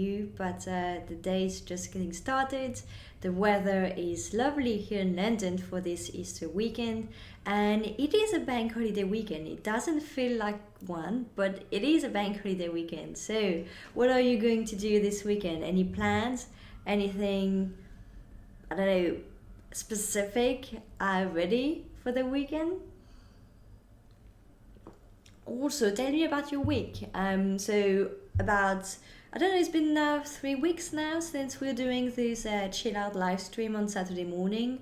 you, but the day is just getting started. The weather is lovely here in London for this Easter weekend, and it is a bank holiday weekend. It doesn't feel like one, but it is a bank holiday weekend. So, what are you going to do this weekend? Any plans? Anything, I don't know, specific ready for the weekend? Also, tell me about your week. About I don't know. It's been now 3 weeks now since we're doing this chill out live stream on Saturday morning.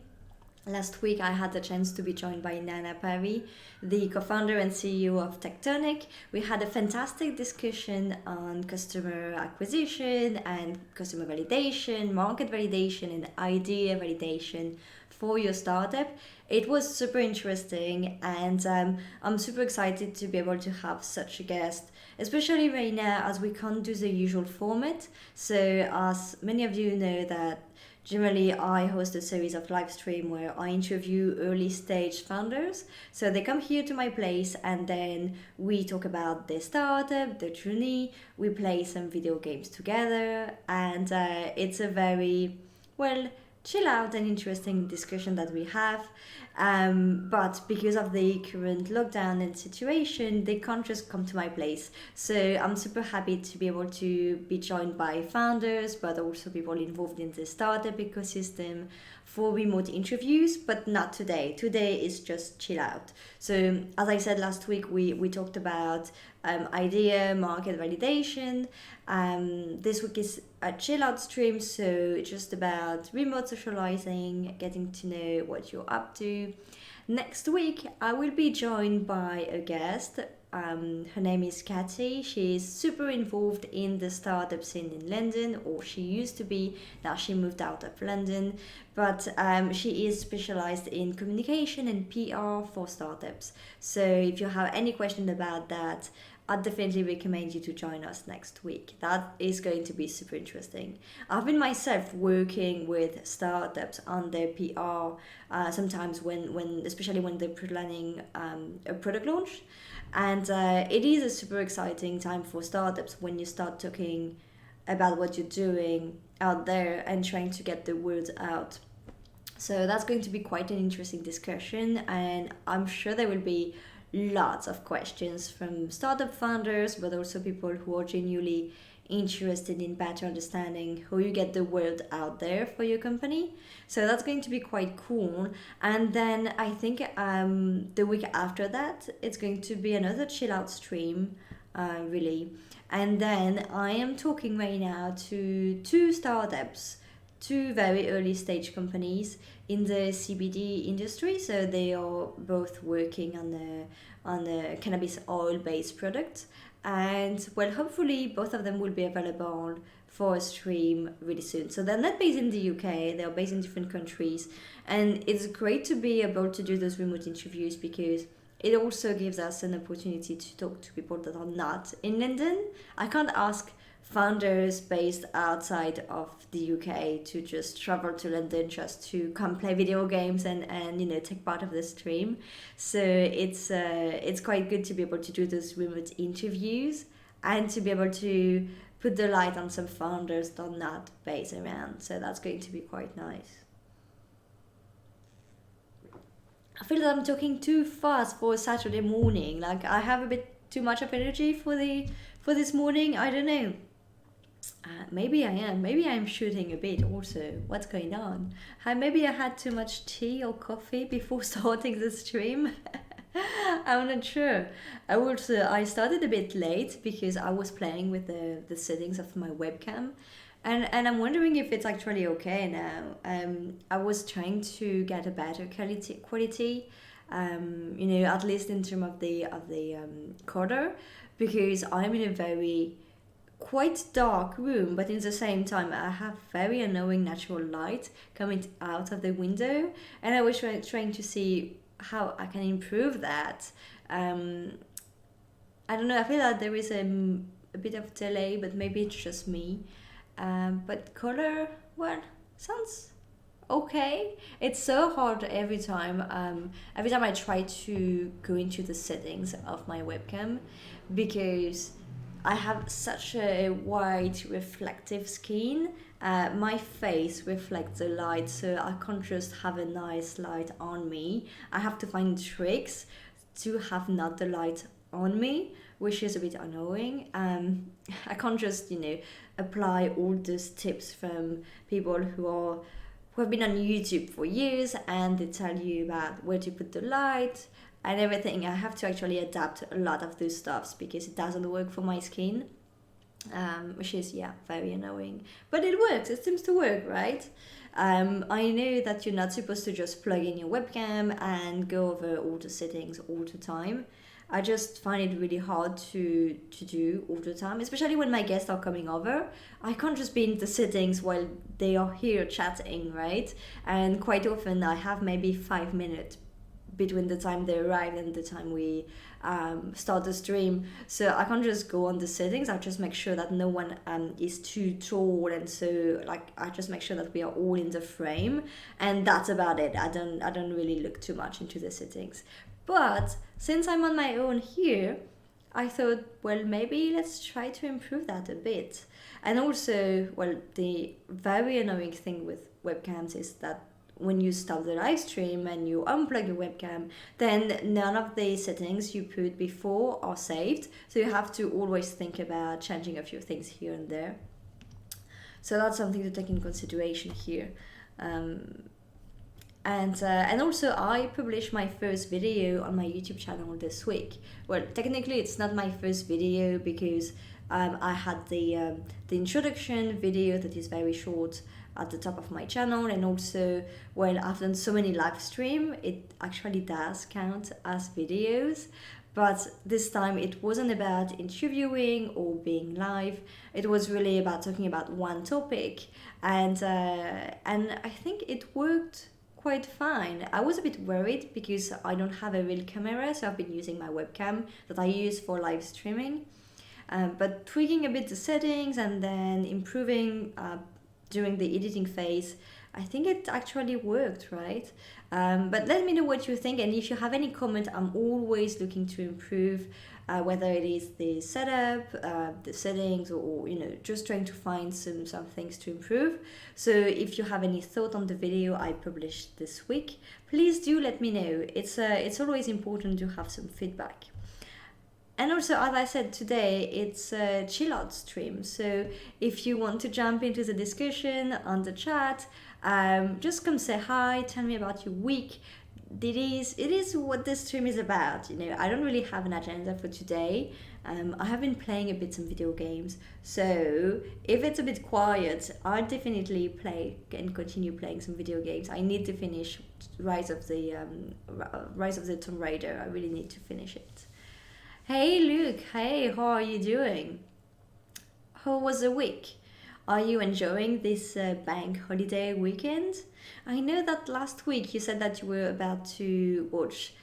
Last week, I had the chance to be joined by Nana Parry, the co founder and CEO of Tectonic. We had a fantastic discussion on customer acquisition and customer validation, market validation, and idea validation for your startup. It was super interesting, and I'm super excited to be able to have such a guest, especially right now as we can't do the usual format. So, as many of you know, that generally, I host a series of live stream where I interview early stage founders. So they come here to my place and then we talk about their startup, their journey. We play some video games together, and it's a very well chill out and interesting discussion that we have. But because of the current lockdown and situation, they can't just come to my place. So I'm super happy to be able to be joined by founders, but also people involved in the startup ecosystem for remote interviews, but not today. Today is just chill out. So as I said last week, we talked about idea, market validation. This week is a chill out stream, so just about remote socializing, getting to know what you're up to. Next week, I will be joined by a guest. Her name is Katie. She is super involved in the startup scene in London, or she used to be. Now she moved out of London, but she is specialized in communication and PR for startups. So if you have any question about that, I definitely recommend you to join us next week. That is going to be super interesting. I've been myself working with startups on their PR, sometimes when especially when they're planning a product launch, and it is a super exciting time for startups when you start talking about what you're doing out there and trying to get the word out. So that's going to be quite an interesting discussion, and I'm sure there will be lots of questions from startup founders, but also people who are genuinely interested in better understanding how you get the word out there for your company. So that's going to be quite cool. And then I think the week after that, it's going to be another chill out stream, really. And then I am talking right now to two startups, two very early stage companies in the CBD industry. So they are both working on the cannabis oil based product, and well, hopefully both of them will be available for a stream really soon. So they're not based in the UK, they're based in different countries, and it's great to be able to do those remote interviews because it also gives us an opportunity to talk to people that are not in London. I can't ask founders based outside of the UK to just travel to London just to come play video games and take part of the stream. So it's quite good to be able to do those remote interviews and to be able to put the light on some founders that are not based around. So that's going to be quite nice. I feel that I'm talking too fast for a Saturday morning. Like I have a bit too much of energy for this morning. I don't know. Maybe I am. Maybe I'm shooting a bit also. What's going on? Maybe I had too much tea or coffee before starting the stream. I'm not sure. I started a bit late because I was playing with the settings of my webcam. And I'm wondering if it's actually okay now. I was trying to get a better quality, at least in terms of the color, because I'm in a very quite dark room, but in the same time I have very annoying natural light coming out of the window, and I was trying to see how I can improve that. I don't know, I feel like there is a bit of delay, but maybe it's just me. But color, well, sounds okay. It's so hard every time. Every time I try to go into the settings of my webcam, because I have such a white reflective skin. My face reflects the light, so I can't just have a nice light on me. I have to find tricks to have not the light on me, which is a bit annoying. I can't just, apply all those tips from people who have been on YouTube for years, and they tell you about where to put the light and everything. I have to actually adapt a lot of those stuffs because it doesn't work for my skin, which is, yeah, very annoying. But it works, it seems to work, right? I know that you're not supposed to just plug in your webcam and go over all the settings all the time. I just find it really hard to do all the time, especially when my guests are coming over. I can't just be in the settings while they are here chatting, right? And quite often I have maybe 5 minutes between the time they arrive and the time we start the stream. So I can't just go on the settings. I just make sure that no one is too tall, and so like I just make sure that we are all in the frame, and that's about it. I don't really look too much into the settings. But since I'm on my own here, I thought, well, maybe let's try to improve that a bit. And also, well, the very annoying thing with webcams is that when you stop the live stream and you unplug your webcam, then none of the settings you put before are saved. So you have to always think about changing a few things here and there. So that's something to take in consideration here. And also I published my first video on my YouTube channel this week. Well, technically it's not my first video because I had the introduction video that is very short at the top of my channel, and also, well, I've done so many live stream, it actually does count as videos. But this time it wasn't about interviewing or being live. It was really about talking about one topic, and I think it worked quite fine. I was a bit worried because I don't have a real camera, so I've been using my webcam that I use for live streaming. But tweaking a bit the settings and then improving during the editing phase, I think it actually worked, right? But let me know what you think, and if you have any comment, I'm always looking to improve, whether it is the setup, the settings, or just trying to find some things to improve. So if you have any thought on the video I published this week, please do let me know. It's always important to have some feedback. And also, as I said today, it's a chill out stream. So if you want to jump into the discussion on the chat, just come say hi, tell me about your week. It is what this stream is about. I don't really have an agenda for today. I have been playing a bit some video games. So if it's a bit quiet, I'll definitely play and continue playing some video games. I need to finish Rise of the Tomb Raider. I really need to finish it. Hey Luke, hey, how are you doing? How was the week? Are you enjoying this bank holiday weekend? I know that last week you said that you were about to watch,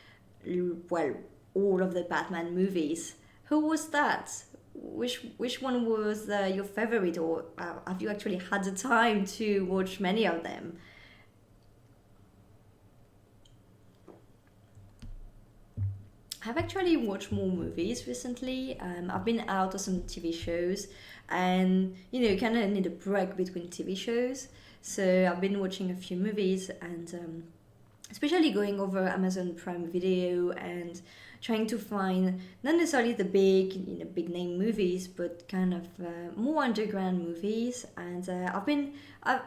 well, all of the Batman movies. Who was that? Which one was your favorite, or have you actually had the time to watch many of them? I've actually watched more movies recently. I've been out of some TV shows, and you kind of need a break between TV shows. So I've been watching a few movies, and especially going over Amazon Prime Video and trying to find not necessarily the big name movies, but kind of more underground movies. And I've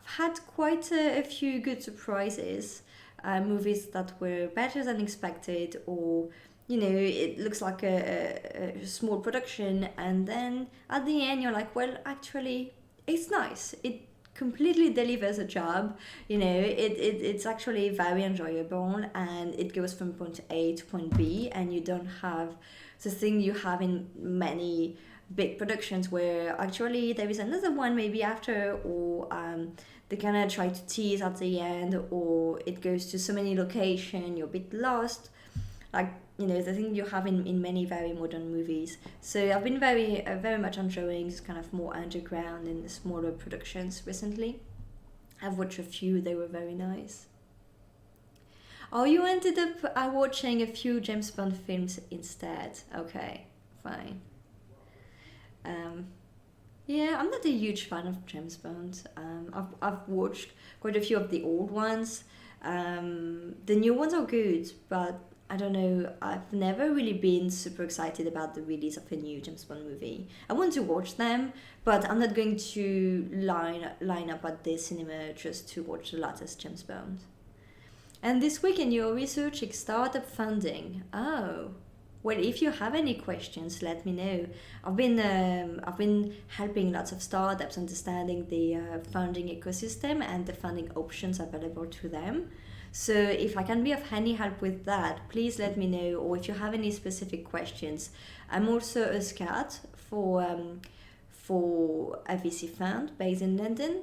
had quite a few good surprises. Movies that were better than expected, or it looks like a small production, and then at the end you're like, well, actually it's nice, it completely delivers a job. It's actually very enjoyable, and it goes from point A to point B, and you don't have the thing you have in many big productions where actually there is another one maybe after, or they kind of try to tease at the end, or it goes to so many locations you're a bit lost, like the thing you have in many very modern movies. So I've been very much enjoying this kind of more underground and smaller productions recently. I've watched a few, they were very nice. Oh, you ended up watching a few James Bond films instead. Okay, fine. Um, yeah, I'm not a huge fan of James Bond. I've watched quite a few of the old ones. The new ones are good, but I don't know. I've never really been super excited about the release of a new James Bond movie. I want to watch them, but I'm not going to line up at the cinema just to watch the latest James Bond. And this weekend you're researching startup funding. Oh, well, if you have any questions, let me know. I've been helping lots of startups understanding the funding ecosystem and the funding options available to them. So if I can be of any help with that, please let me know. Or if you have any specific questions, I'm also a scout for a VC fund based in London.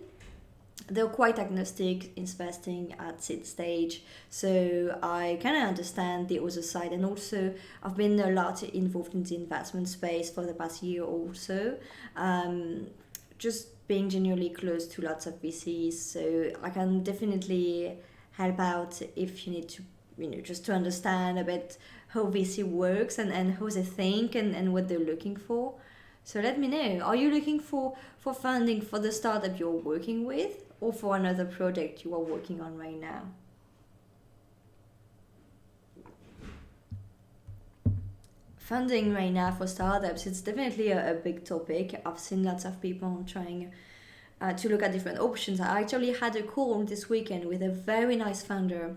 They're quite agnostic, investing at seed stage, so I kind of understand the other side. And also I've been a lot involved in the investment space for the past year or so, just being genuinely close to lots of VCs, so I can definitely help out if you need to, just to understand a bit how VC works, and how they think, and what they're looking for. So let me know. Are you looking for funding for the startup you're working with, or for another project you are working on right now? Funding right now for startups, it's definitely a big topic. I've seen lots of people trying to look at different options. I actually had a call this weekend with a very nice founder.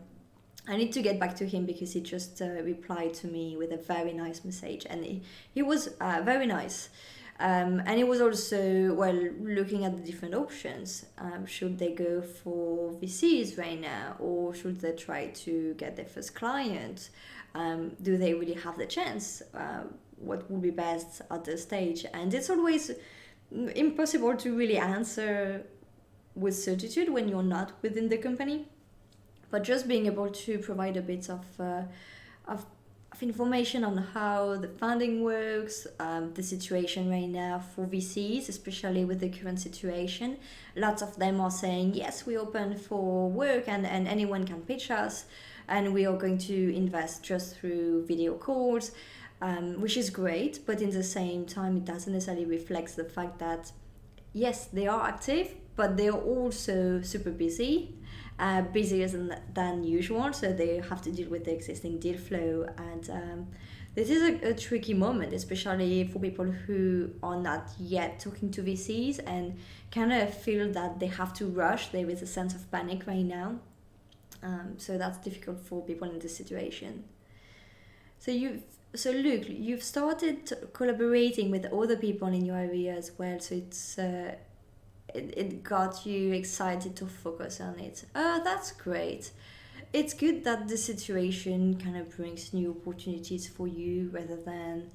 I need to get back to him because he just replied to me with a very nice message, and he was very nice. And he was also, well, looking at the different options. Should they go for VCs right now, or should they try to get their first client? Do they really have the chance? What would be best at this stage? And it's always impossible to really answer with certitude when you're not within the company, but just being able to provide a bit of, of information on how the funding works, the situation right now for VCs, especially with the current situation. Lots of them are saying, yes, we're open for work, and anyone can pitch us, and we are going to invest just through video calls, which is great, but in the same time, it doesn't necessarily reflect the fact that, yes, they are active, but they're also super busy, busier than usual, so they have to deal with the existing deal flow. And this is a tricky moment, especially for people who are not yet talking to VCs and kind of feel that they have to rush. There is a sense of panic right now. So that's difficult for people in this situation. So Luke, you've started collaborating with other people in your area as well. So it got you excited to focus on it. Oh, that's great. It's good that the situation kind of brings new opportunities for you rather than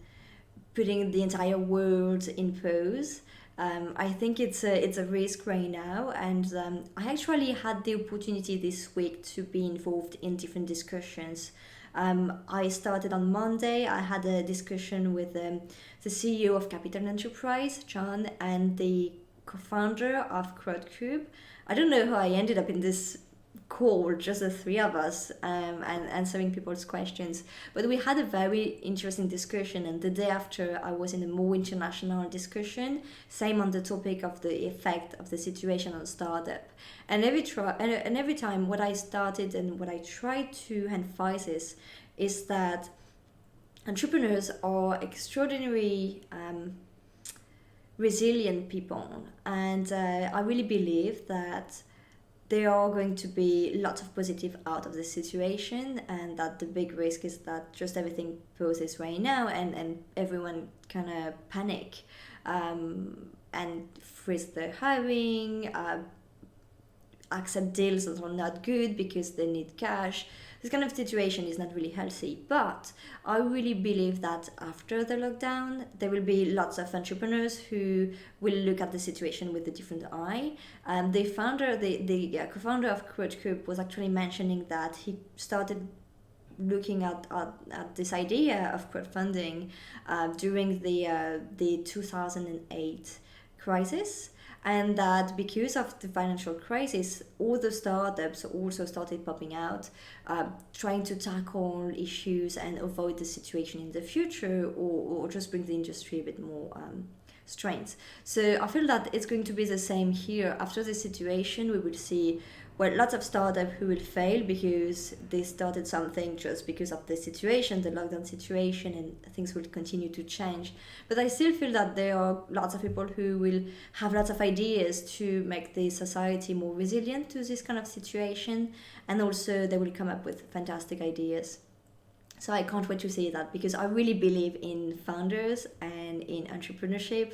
putting the entire world in pause. I think it's a risk right now, and I actually had the opportunity this week to be involved in different discussions. I started on Monday. I had a discussion with the CEO of Capital Enterprise, John, and the co-founder of CrowdCube. I don't know how I ended up in this call, just the three of us, and answering people's questions. But we had a very interesting discussion, and the day after, I was in a more international discussion, same on the topic of the effect of the situation on startup. And every time, what I started and what I tried to emphasize is that entrepreneurs are extraordinary. Resilient people, and I really believe that there are going to be lots of positive out of this situation, and that the big risk is that just everything pauses right now, and everyone kind of panic, and freeze their hiring, accept deals that are not good because they need cash. This kind of situation is not really healthy, but I really believe that after the lockdown, there will be lots of entrepreneurs who will look at the situation with a different eye. The co-founder of CrowdCube was actually mentioning that he started looking at this idea of crowdfunding during the 2008 crisis, and that because of the financial crisis, all the startups also started popping out, trying to tackle issues and avoid the situation in the future, or just bring the industry a bit more strengths. So I feel that it's going to be the same here. After this situation, we will see, well, lots of startups who will fail because they started something just because of the situation, the lockdown situation, and things will continue to change. But I still feel that there are lots of people who will have lots of ideas to make the society more resilient to this kind of situation, and also they will come up with fantastic ideas. So I can't wait to see that, because I really believe in founders and in entrepreneurship,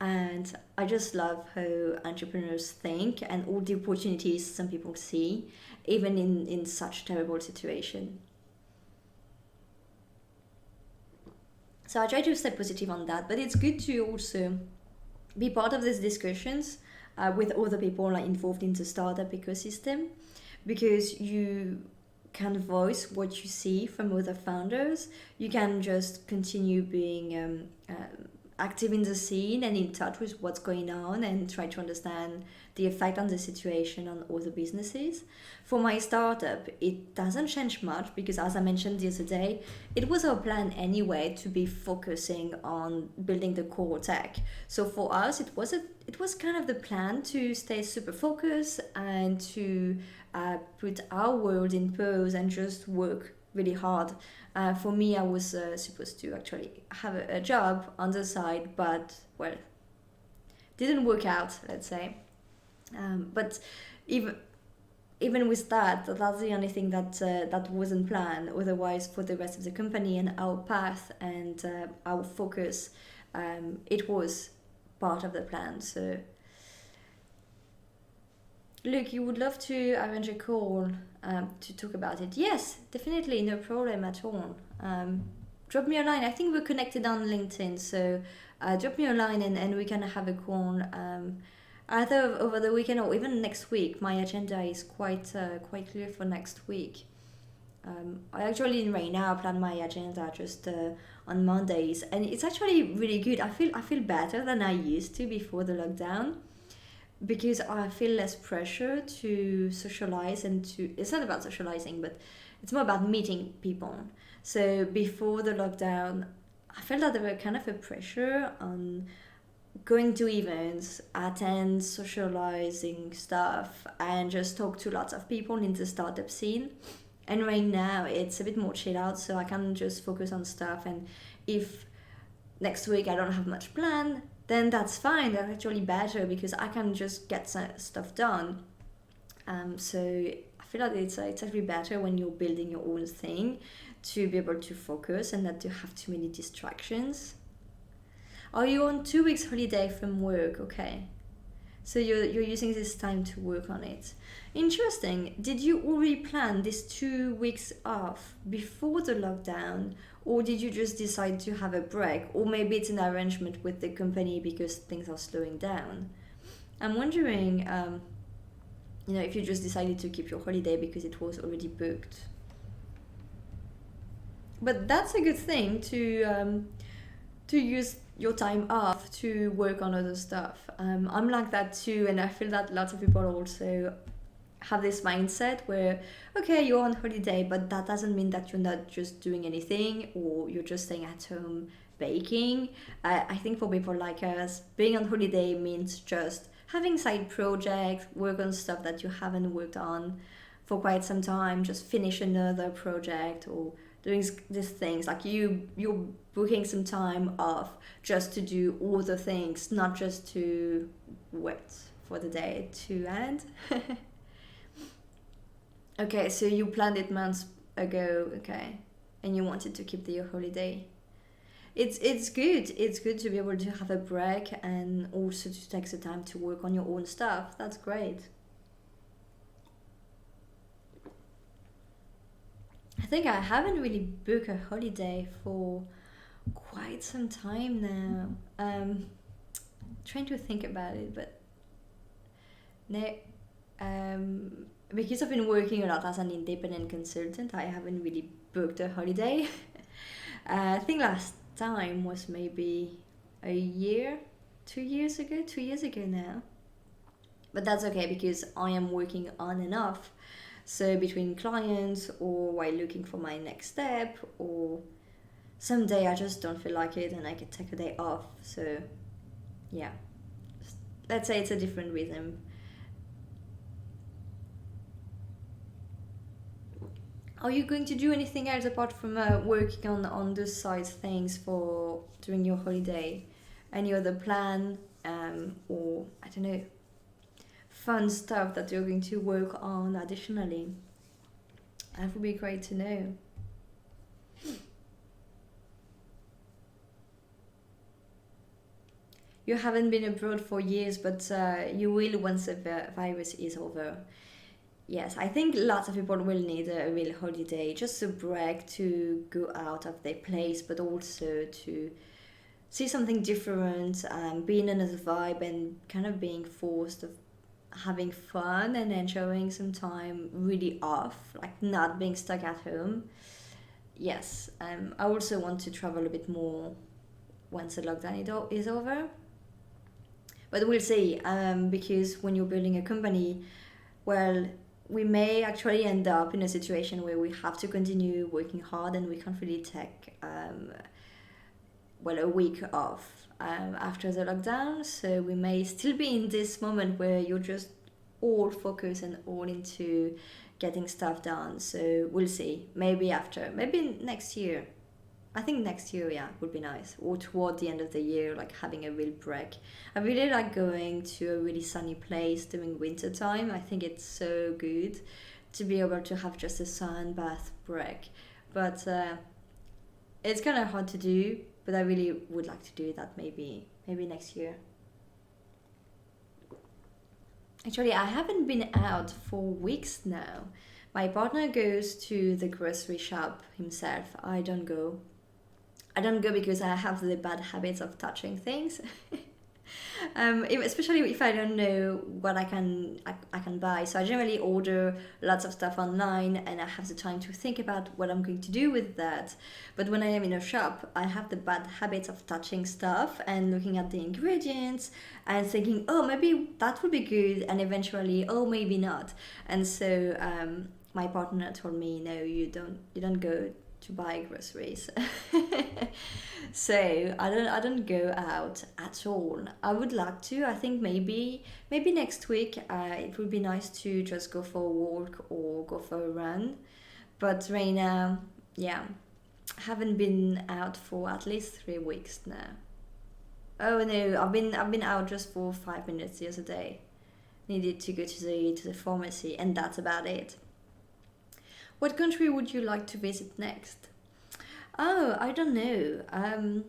and I just love how entrepreneurs think and all the opportunities some people see, even in such terrible situation. So I try to stay positive on that, but it's good to also be part of these discussions with other people like involved in the startup ecosystem, because you can voice what you see from other founders. You can just continue being active in the scene and in touch with what's going on, and try to understand the effect on the situation on other businesses. For my startup, it doesn't change much, because as I mentioned the other day, it was our plan anyway to be focusing on building the core tech. So for us, it was kind of the plan to stay super focused and to put our world in pause and just work really hard. For me, I was supposed to actually have a job on the side, but well, didn't work out, let's say. But even even with that, that's the only thing that wasn't planned. Otherwise, for the rest of the company and our path and our focus, it was part of the plan. So, look, you would love to arrange a call to talk about it. Yes, definitely, no problem at all. Drop me a line. I think we're connected on LinkedIn, so drop me a line and we can have a call. Either over the weekend or even next week. My agenda is quite clear for next week. I actually right now plan my agenda just on Mondays, and it's actually really good. I feel better than I used to before the lockdown, because I feel less pressure to socialize and to. It's not about socializing, but it's more about meeting people. So before the lockdown, I felt that there were kind of a pressure on going to events, attend socializing stuff, and just talk to lots of people in the startup scene. And right now it's a bit more chill out, so I can just focus on stuff. And if next week I don't have much planned, then that's fine. That's actually better, because I can just get some stuff done. So I feel like it's actually better when you're building your own thing, to be able to focus and not to have too many distractions. Are you on 2 weeks holiday from work? Okay. So you're using this time to work on it. Interesting. Did you already plan this 2 weeks off before the lockdown, or did you just decide to have a break? Or maybe it's an arrangement with the company because things are slowing down. I'm wondering, if you just decided to keep your holiday because it was already booked. But that's a good thing to use your time off to work on other stuff. I'm like that too, and I feel that lots of people also have this mindset where, okay, you're on holiday, but that doesn't mean that you're not just doing anything or you're just staying at home baking. I think for people like us, being on holiday means just having side projects, work on stuff that you haven't worked on for quite some time, just finish another project, or doing these things like you're booking some time off just to do all the things, not just to wait for the day to end. Okay, so you planned it months ago, okay, and you wanted to keep the holiday. It's good. It's good to be able to have a break and also to take the time to work on your own stuff. That's great. I think I haven't really booked a holiday for quite some time now. Trying to think about it, but no. Because I've been working a lot as an independent consultant, I haven't really booked a holiday. I think last time was maybe a year, 2 years ago, 2 years ago now. But that's okay, because I am working on and off. So between clients, or while looking for my next step, or someday I just don't feel like it and I can take a day off. So yeah, let's say it's a different rhythm. Are you going to do anything else apart from working on those side things for during your holiday? Any other plan, or I don't know, fun stuff that you're going to work on additionally? That would be great to know. You haven't been abroad for years, but you will once the virus is over. Yes, I think lots of people will need a real holiday, just a break to go out of their place, but also to see something different, be in another vibe, and kind of being forced of having fun and enjoying some time really off, like not being stuck at home. Yes, I also want to travel a bit more once the lockdown is over. But we'll see, because when you're building a company, well, we may actually end up in a situation where we have to continue working hard and we can't really take, well, a week off after the lockdown. So we may still be in this moment where you're just all focused and all into getting stuff done. So we'll see. Maybe after, maybe next year. I think next year, yeah, would be nice. Or toward the end of the year, like having a real break. I really like going to a really sunny place during winter time. I think it's so good to be able to have just a sun bath break. But it's kind of hard to do. But I really would like to do that maybe next year. Actually, I haven't been out for weeks now. My partner goes to the grocery shop himself. I don't go. I don't go because I have the bad habit of touching things. Especially if I don't know what I can buy. So I generally order lots of stuff online, and I have the time to think about what I'm going to do with that. But when I am in a shop, I have the bad habit of touching stuff and looking at the ingredients and thinking, oh, maybe that would be good, and eventually, oh, maybe not. And so my partner told me, no, you don't go to buy groceries. So I don't go out at all. I would like to. I think maybe next week it would be nice to just go for a walk or go for a run. But right now, yeah, haven't been out for at least 3 weeks now. Oh no, I've been out just for 5 minutes the other day. Needed to go to the pharmacy, and that's about it. What country would you like to visit next? Oh, I don't know.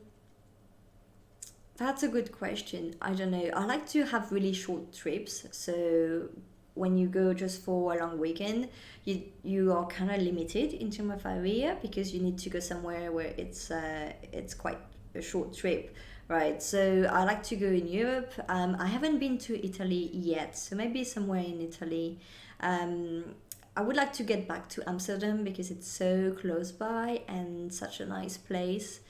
That's a good question. I don't know. I like to have really short trips. So when you go just for a long weekend, you are kind of limited in terms of area because you need to go somewhere where it's quite a short trip, right? So I like to go in Europe. I haven't been to Italy yet, so maybe somewhere in Italy. Um, I would like to get back to Amsterdam because it's so close by and such a nice place.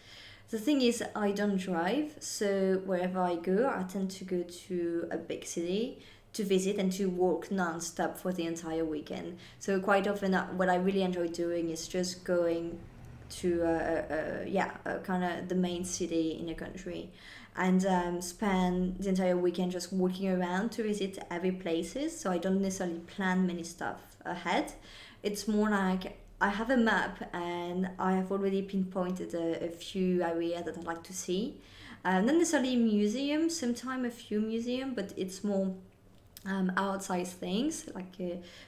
The thing is, I don't drive, so wherever I go, I tend to go to a big city to visit and to walk non-stop for the entire weekend. So quite often, what I really enjoy doing is just going to yeah, kind of the main city in a country, and spend the entire weekend just walking around to visit every places. So I don't necessarily plan many stuff ahead. It's more like I have a map and I have already pinpointed a few areas that I'd like to see. Not necessarily museums, sometimes a few museums, but it's more outside things like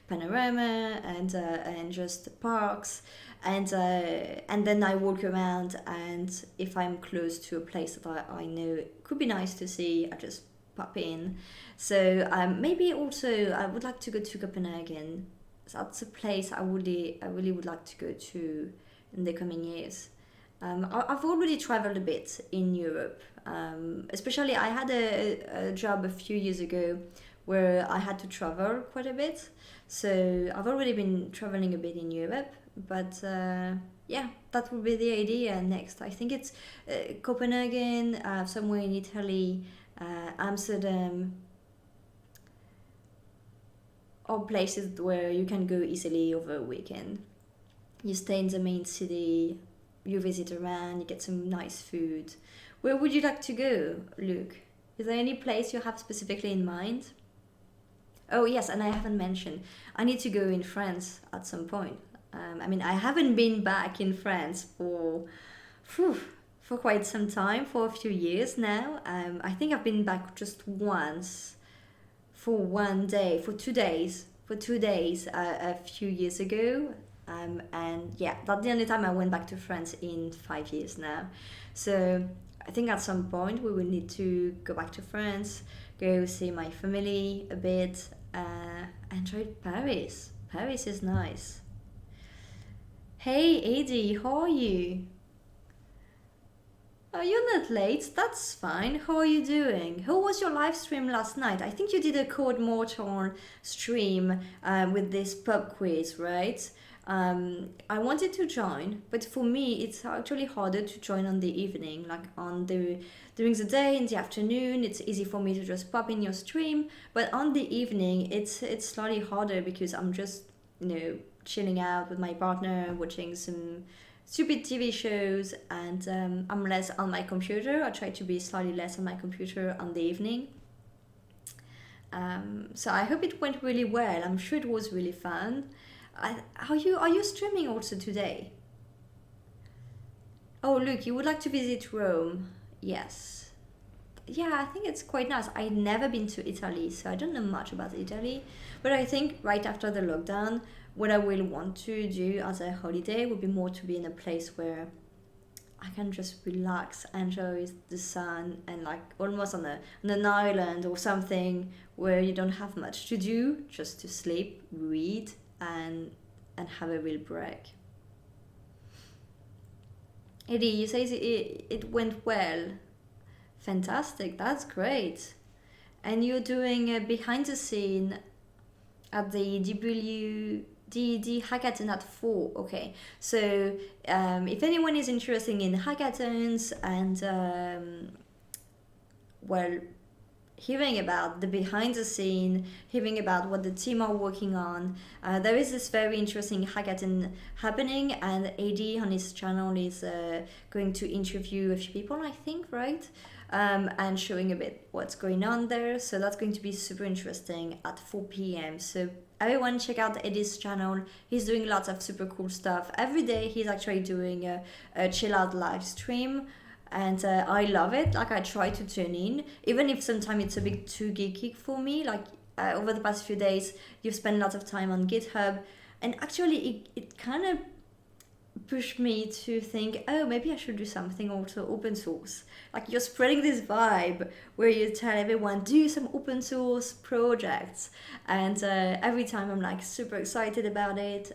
panorama and just parks, and then I walk around, and if I'm close to a place that I know could be nice to see, I just pop in. So maybe also I would like to go to Copenhagen. That's a place I really would like to go to in the coming years. I've already traveled a bit in Europe. Especially, I had a job a few years ago where I had to travel quite a bit. So I've already been traveling a bit in Europe. But yeah, that would be the idea next. I think it's Copenhagen, somewhere in Italy, Amsterdam, or places where you can go easily over a weekend. You stay in the main city, you visit around, you get some nice food. Where would you like to go, Luke? Is there any place you have specifically in mind? Oh yes, and I haven't mentioned, I need to go in France at some point. I mean, I haven't been back in France phew, for quite some time, for a few years now. I think I've been back just once for 1 day, for 2 days a few years ago. And yeah, that's the only time I went back to France in 5 years now. So I think at some point we will need to go back to France, go see my family a bit, enjoy Paris. Paris is nice. Hey, Eddie, how are you? Oh, you're not late. That's fine. How are you doing? How was your live stream last night? I think you did a Code Mortal stream with this pub quiz, right? I wanted to join, but for me, it's actually harder to join on the evening. Like during the day, in the afternoon, it's easy for me to just pop in your stream. But on the evening, it's slightly harder because I'm just chilling out with my partner, watching some stupid TV shows, and I'm less on my computer. I try to be slightly less on my computer on the evening. So I hope it went really well. I'm sure it was really fun. Are you streaming also today? Oh, look, you would like to visit Rome? Yes. Yeah, I think it's quite nice. I've never been to Italy, so I don't know much about Italy. But I think right after the lockdown, what I will want to do as a holiday would be more to be in a place where I can just relax, enjoy the sun, and like almost on an island or something where you don't have much to do, just to sleep, read, and have a real break. Eddie, you say it went well. Fantastic, that's great. And you're doing a behind the scene at the WDD hackathon at 4. Okay, so if anyone is interested in hackathons and well, hearing about the behind the scene, hearing about what the team are working on, there is this very interesting hackathon happening, and AD on his channel is going to interview a few people, I think, right? And showing a bit what's going on there. So that's going to be super interesting at 4 p.m. So everyone check out Eddie's channel. He's doing lots of super cool stuff. Every day he's actually doing a chill out live stream. And I love it. Like I try to tune in, even if sometimes it's a bit too geeky for me. Like over the past few days, you've spent lots of time on GitHub. And actually it kind of pushed me to think, oh, maybe I should do something also open source. Like you're spreading this vibe where you tell everyone do some open source projects, and every time I'm like super excited about it.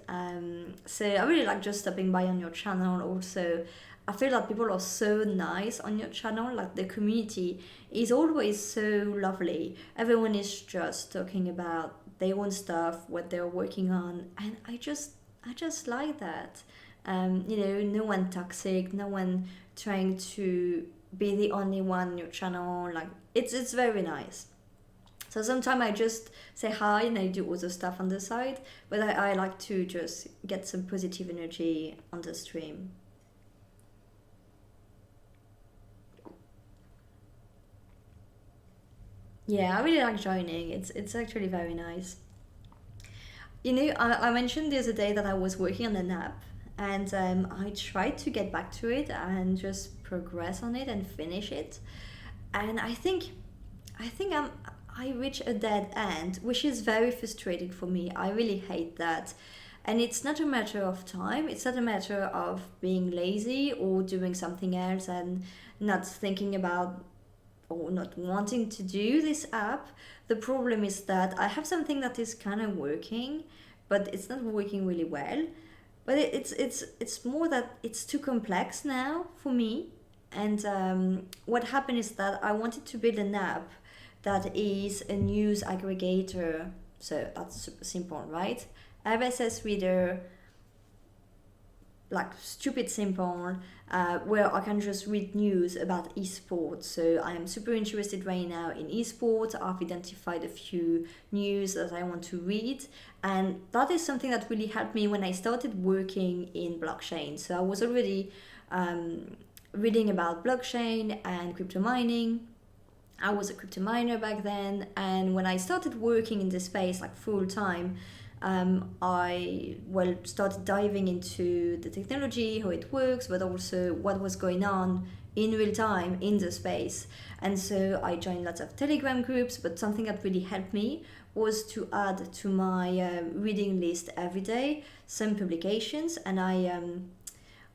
So I really like just stopping by on your channel. Also, I feel that people are so nice on your channel. Like the community is always so lovely. Everyone is just talking about their own stuff, what they're working on, and I just like that. No one toxic, no one trying to be the only one on your channel. Like it's very nice. So sometimes I just say hi and I do other stuff on the side, but I like to just get some positive energy on the stream. Yeah, I really like joining. It's actually very nice. I mentioned the other day that I was working on an app, and I tried to get back to it and just progress on it and finish it. And I reach a dead end, which is very frustrating for me. I really hate that. And it's not a matter of time, it's not a matter of being lazy or doing something else and not thinking about or not wanting to do this app. The problem is that I have something that is kind of working, but it's not working really well. But it's more that it's too complex now for me. And what happened is that I wanted to build an app that is a news aggregator. So that's super simple, right? RSS reader, like stupid simple, where I can just read news about esports. So I am super interested right now in esports. I've identified a few news that I want to read, and that is something that really helped me when I started working in blockchain. So I was already reading about blockchain and crypto mining, I was a crypto miner back then, and when I started working in this space like full time, I started diving into the technology, how it works, but also what was going on in real time in the space. And so I joined lots of Telegram groups, but something that really helped me was to add to my reading list every day some publications, and I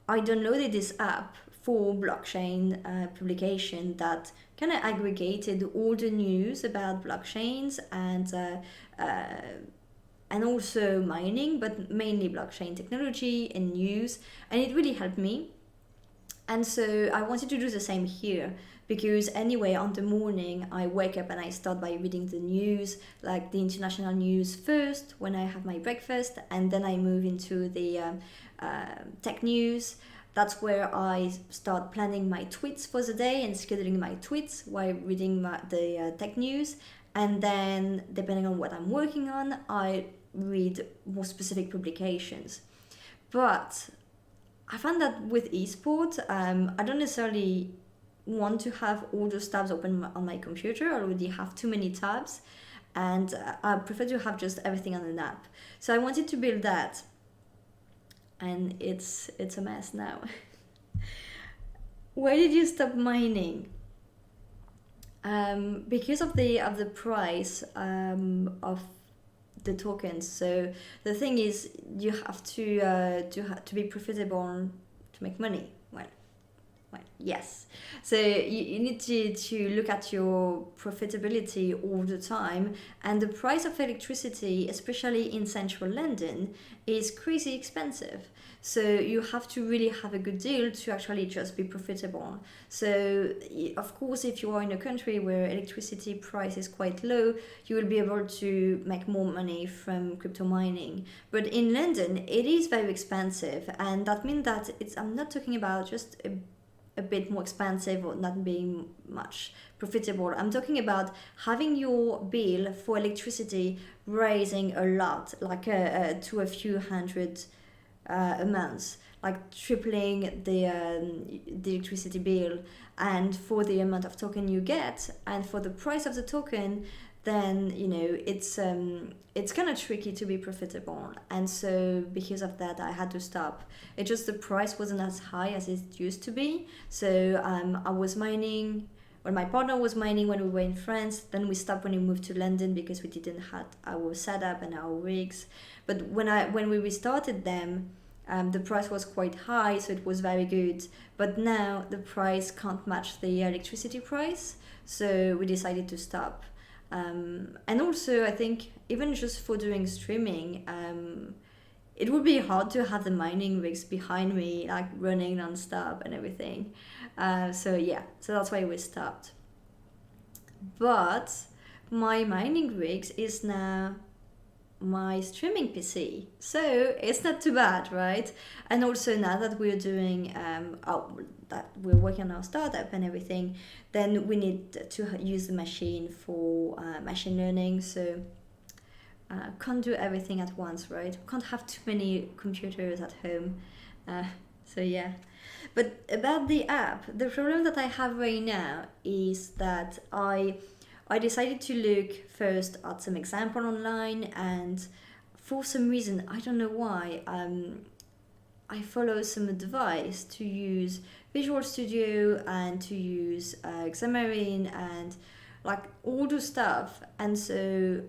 downloaded this app for blockchain publication that kind of aggregated all the news about blockchains and also mining, but mainly blockchain technology and news, and it really helped me. And so I wanted to do the same here because anyway, on the morning I wake up and I start by reading the news, like the international news first when I have my breakfast, and then I move into the tech news. That's where I start planning my tweets for the day and scheduling my tweets while reading the tech news. And then, depending on what I'm working on, I read more specific publications. But I found that with esport, I don't necessarily want to have all those tabs open on my computer. I already have too many tabs, and I prefer to have just everything on an app. So I wanted to build that, and it's a mess now. Why did you stop mining? Because of the price of the tokens. So the thing is, you have to be profitable to make money. Well, yes. So you need to look at your profitability all the time, and the price of electricity, especially in central London, is crazy expensive. So you have to really have a good deal to actually just be profitable. So of course, if you are in a country where electricity price is quite low, you will be able to make more money from crypto mining. But in London, it is very expensive, and that means that I'm not talking about just a bit more expensive or not being much profitable. I'm talking about having your bill for electricity rising a lot, like to a few hundred a month, like tripling the electricity bill, and for the amount of token you get and for the price of the token, then it's kind of tricky to be profitable. And so because of that, I had to stop. It just, the price wasn't as high as it used to be. So I was mining, well, my partner was mining when we were in France. Then we stopped when we moved to London because we didn't have our setup and our rigs. But when we restarted them, the price was quite high, so it was very good. But now the price can't match the electricity price, so we decided to stop. And also, I think even just for doing streaming, it would be hard to have the mining rigs behind me, like running non-stop and everything. So that's why we stopped. But my mining rigs is now my streaming PC, so it's not too bad, right? And also now that we're doing that we're working on our startup and everything, then we need to use the machine for machine learning. So can't do everything at once, right? Can't have too many computers at home. So yeah. But about the app, the problem that I have right now is that I decided to look first at some example online, and for some reason, I don't know why, I follow some advice to use Visual Studio and to use Xamarin and like all the stuff. And so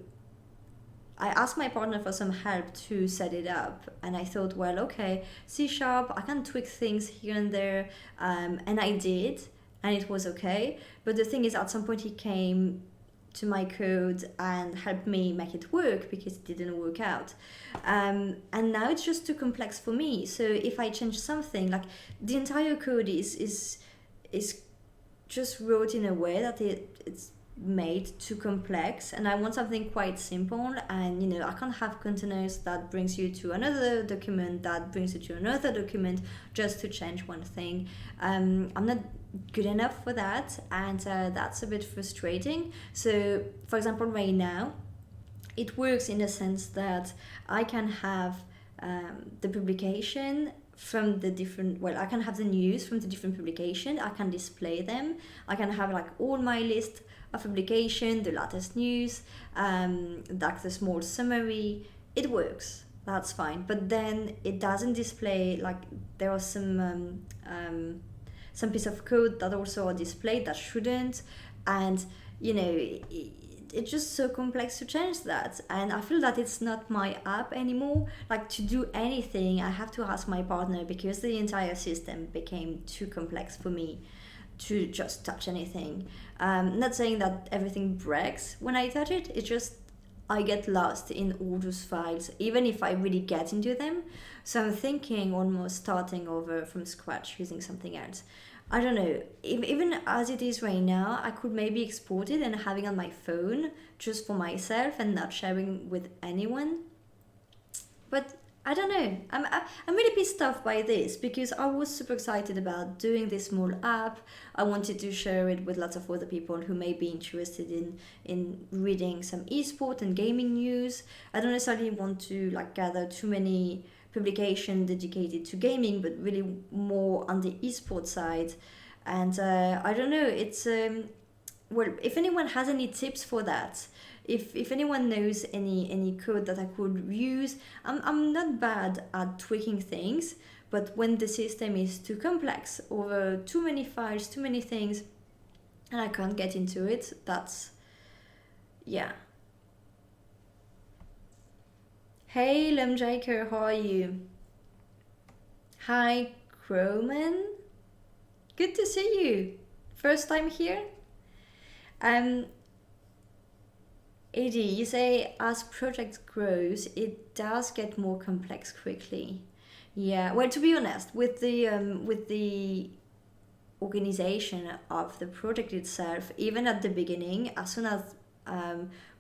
I asked my partner for some help to set it up, and I thought, well, okay, C#, I can tweak things here and there, and I did, and it was okay. But the thing is, at some point he came to my code and helped me make it work because it didn't work out. And now it's just too complex for me. So if I change something, like the entire code is just wrote in a way that it's made too complex, and I want something quite simple. And I can't have containers that brings you to another document that brings you to another document just to change one thing. I'm not good enough for that, and that's a bit frustrating. So for example, right now it works in the sense that I can have the publication from the different, I can have the news from the different publication, I can display them, I can have like all my list of publication, the latest news, like the small summary. It works, that's fine. But then it doesn't display, like there are some piece of code that also are displayed that shouldn't, and it's just so complex to change that, and I feel that it's not my app anymore. Like, to do anything I have to ask my partner, because the entire system became too complex for me to just touch anything. Not saying that everything breaks when I touch it, it's just I get lost in all those files even if I really get into them. So I'm thinking almost starting over from scratch using something else. I don't know. Even as it is right now, I could maybe export it and having on my phone just for myself and not sharing with anyone. But I don't know. I'm really pissed off by this, because I was super excited about doing this small app. I wanted to share it with lots of other people who may be interested in reading some esport and gaming news. I don't necessarily want to like gather too many publication dedicated to gaming, but really more on the esport side. And I don't know, it's well, if anyone has any tips for that, if anyone knows any code that I could use. I'm not bad at tweaking things, but when the system is too complex, over too many files, too many things, and I can't get into it, that's, yeah. Hey Lumjaker, how are you? Hi Croman, good to see you. First time here? Um, AD, you say as project grows, it does get more complex quickly. Yeah, well, to be honest, with the organization of the project itself, even at the beginning, as soon as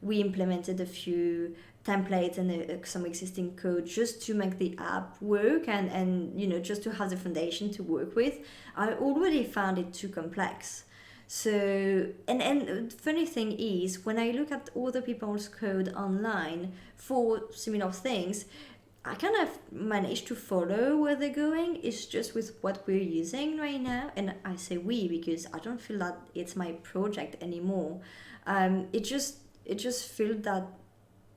we implemented a few templates and some existing code just to make the app work, and just to have the foundation to work with, I already found it too complex. So, and the funny thing is, when I look at other people's code online for similar things, I kind of managed to follow where they're going. It's just with what we're using right now, and I say we because I don't feel that it's my project anymore. It just feels that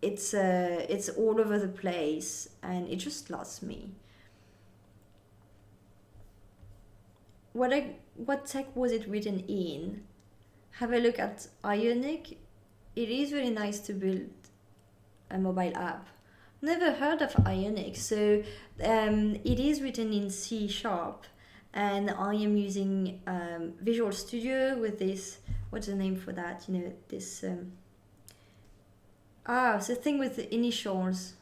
it's all over the place, and it just lost me. What tech was it written in? Have a look at Ionic. It is really nice to build a mobile app. Never heard of Ionic. So it is written in C sharp, and I am using Visual Studio with this. What's the name for that? This. It's the thing with the initials.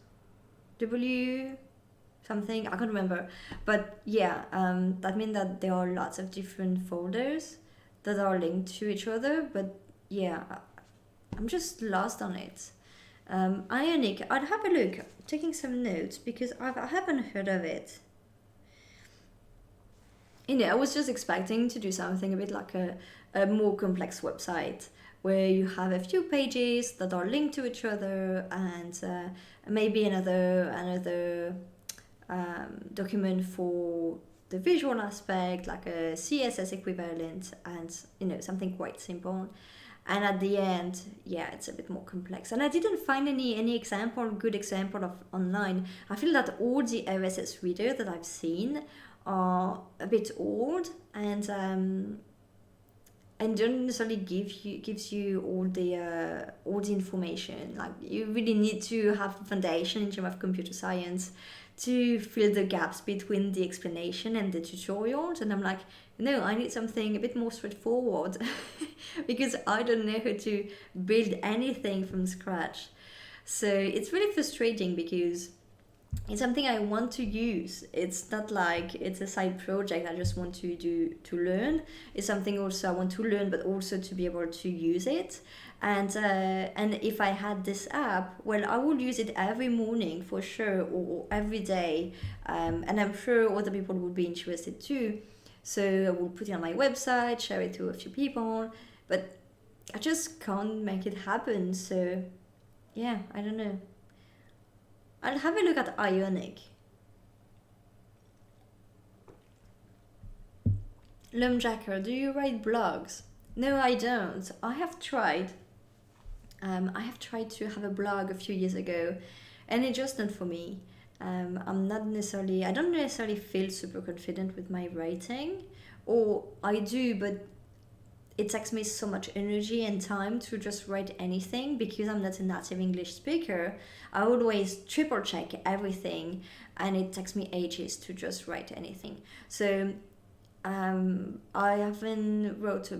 W something, I can't remember, but yeah, that means that there are lots of different folders that are linked to each other, but yeah, I'm just lost on it. Ionic, I'd have a look, taking some notes, because I haven't heard of it. I was just expecting to do something a bit like a more complex website, where you have a few pages that are linked to each other, and maybe another document for the visual aspect, like a CSS equivalent, and something quite simple. And at the end, yeah, it's a bit more complex. And I didn't find any good example of online. I feel that all the RSS readers that I've seen are a bit old, and don't necessarily gives you all the information. Like, you really need to have a foundation in terms of computer science to fill the gaps between the explanation and the tutorials. And I'm like, no, I need something a bit more straightforward because I don't know how to build anything from scratch. So it's really frustrating, because it's something I want to use. It's not like it's a side project I just want to do to learn. It's something also I want to learn, but also to be able to use it. And if I had this app, well, I would use it every morning for sure, or every day. And I'm sure other people would be interested too. So I will put it on my website, share it to a few people, but I just can't make it happen. So yeah, I don't know. I'll have a look at Ionic. Lumjacker, do you write blogs? No, I don't. I have tried to have a blog a few years ago, and it's just not for me. I don't necessarily feel super confident with my writing, or I do, but it takes me so much energy and time to just write anything because I'm not a native English speaker. I always triple check everything, and it takes me ages to just write anything. So I haven't wrote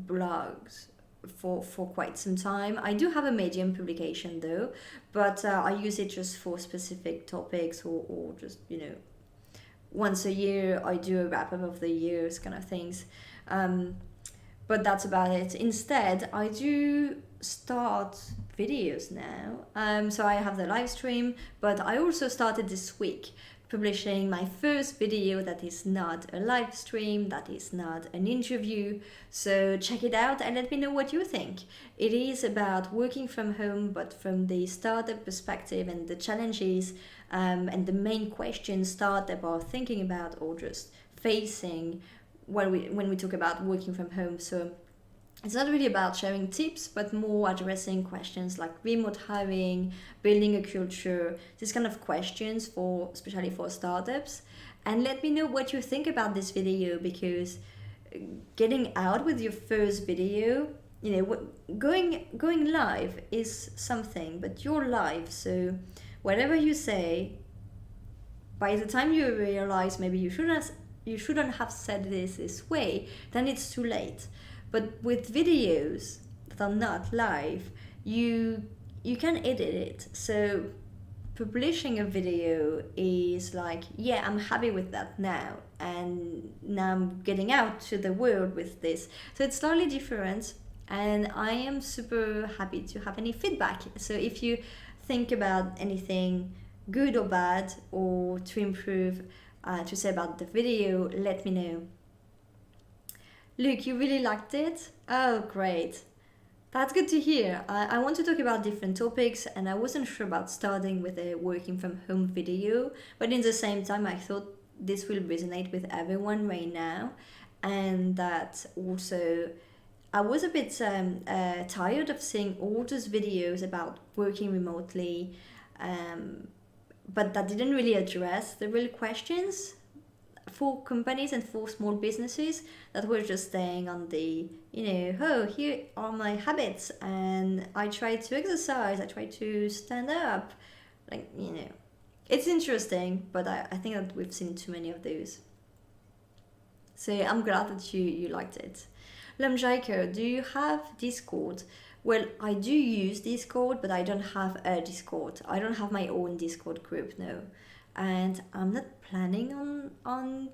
blogs for quite some time. I do have a Medium publication though, but I use it just for specific topics, or just, once a year I do a wrap up of the years kind of things. Um, but that's about it. Instead, I do start videos now. So I have the live stream, but I also started this week publishing my first video that is not a live stream, that is not an interview. So check it out and let me know what you think. It is about working from home, but from the startup perspective, and the challenges and the main questions startup are thinking about or just facing when we talk about working from home. So it's not really about sharing tips, but more addressing questions like remote hiring, building a culture, these kind of questions, especially for startups. And let me know what you think about this video, because getting out with your first video, going live is something, but you're live, so whatever you say, by the time you realize maybe you shouldn't have said this way, then it's too late. But with videos that are not live, you can edit it. So publishing a video is like, yeah, I'm happy with that now, and now I'm getting out to the world with this. So it's slightly different, and I am super happy to have any feedback. So if you think about anything good or bad, or to improve, to say about the video, let me know. Luke, you really liked it? Oh, great. That's good to hear. I want to talk about different topics, and I wasn't sure about starting with a working from home video, but in the same time, I thought this will resonate with everyone right now, and that also I was a bit tired of seeing all those videos about working remotely, um, but that didn't really address the real questions for companies and for small businesses, that were just staying on the, oh, here are my habits, and I try to exercise, I try to stand up. Like, it's interesting, but I think that we've seen too many of those. So I'm glad that you liked it. Lemjaiko, do you have Discord? Well, I do use Discord, but I don't have a Discord. I don't have my own Discord group, no. And I'm not planning on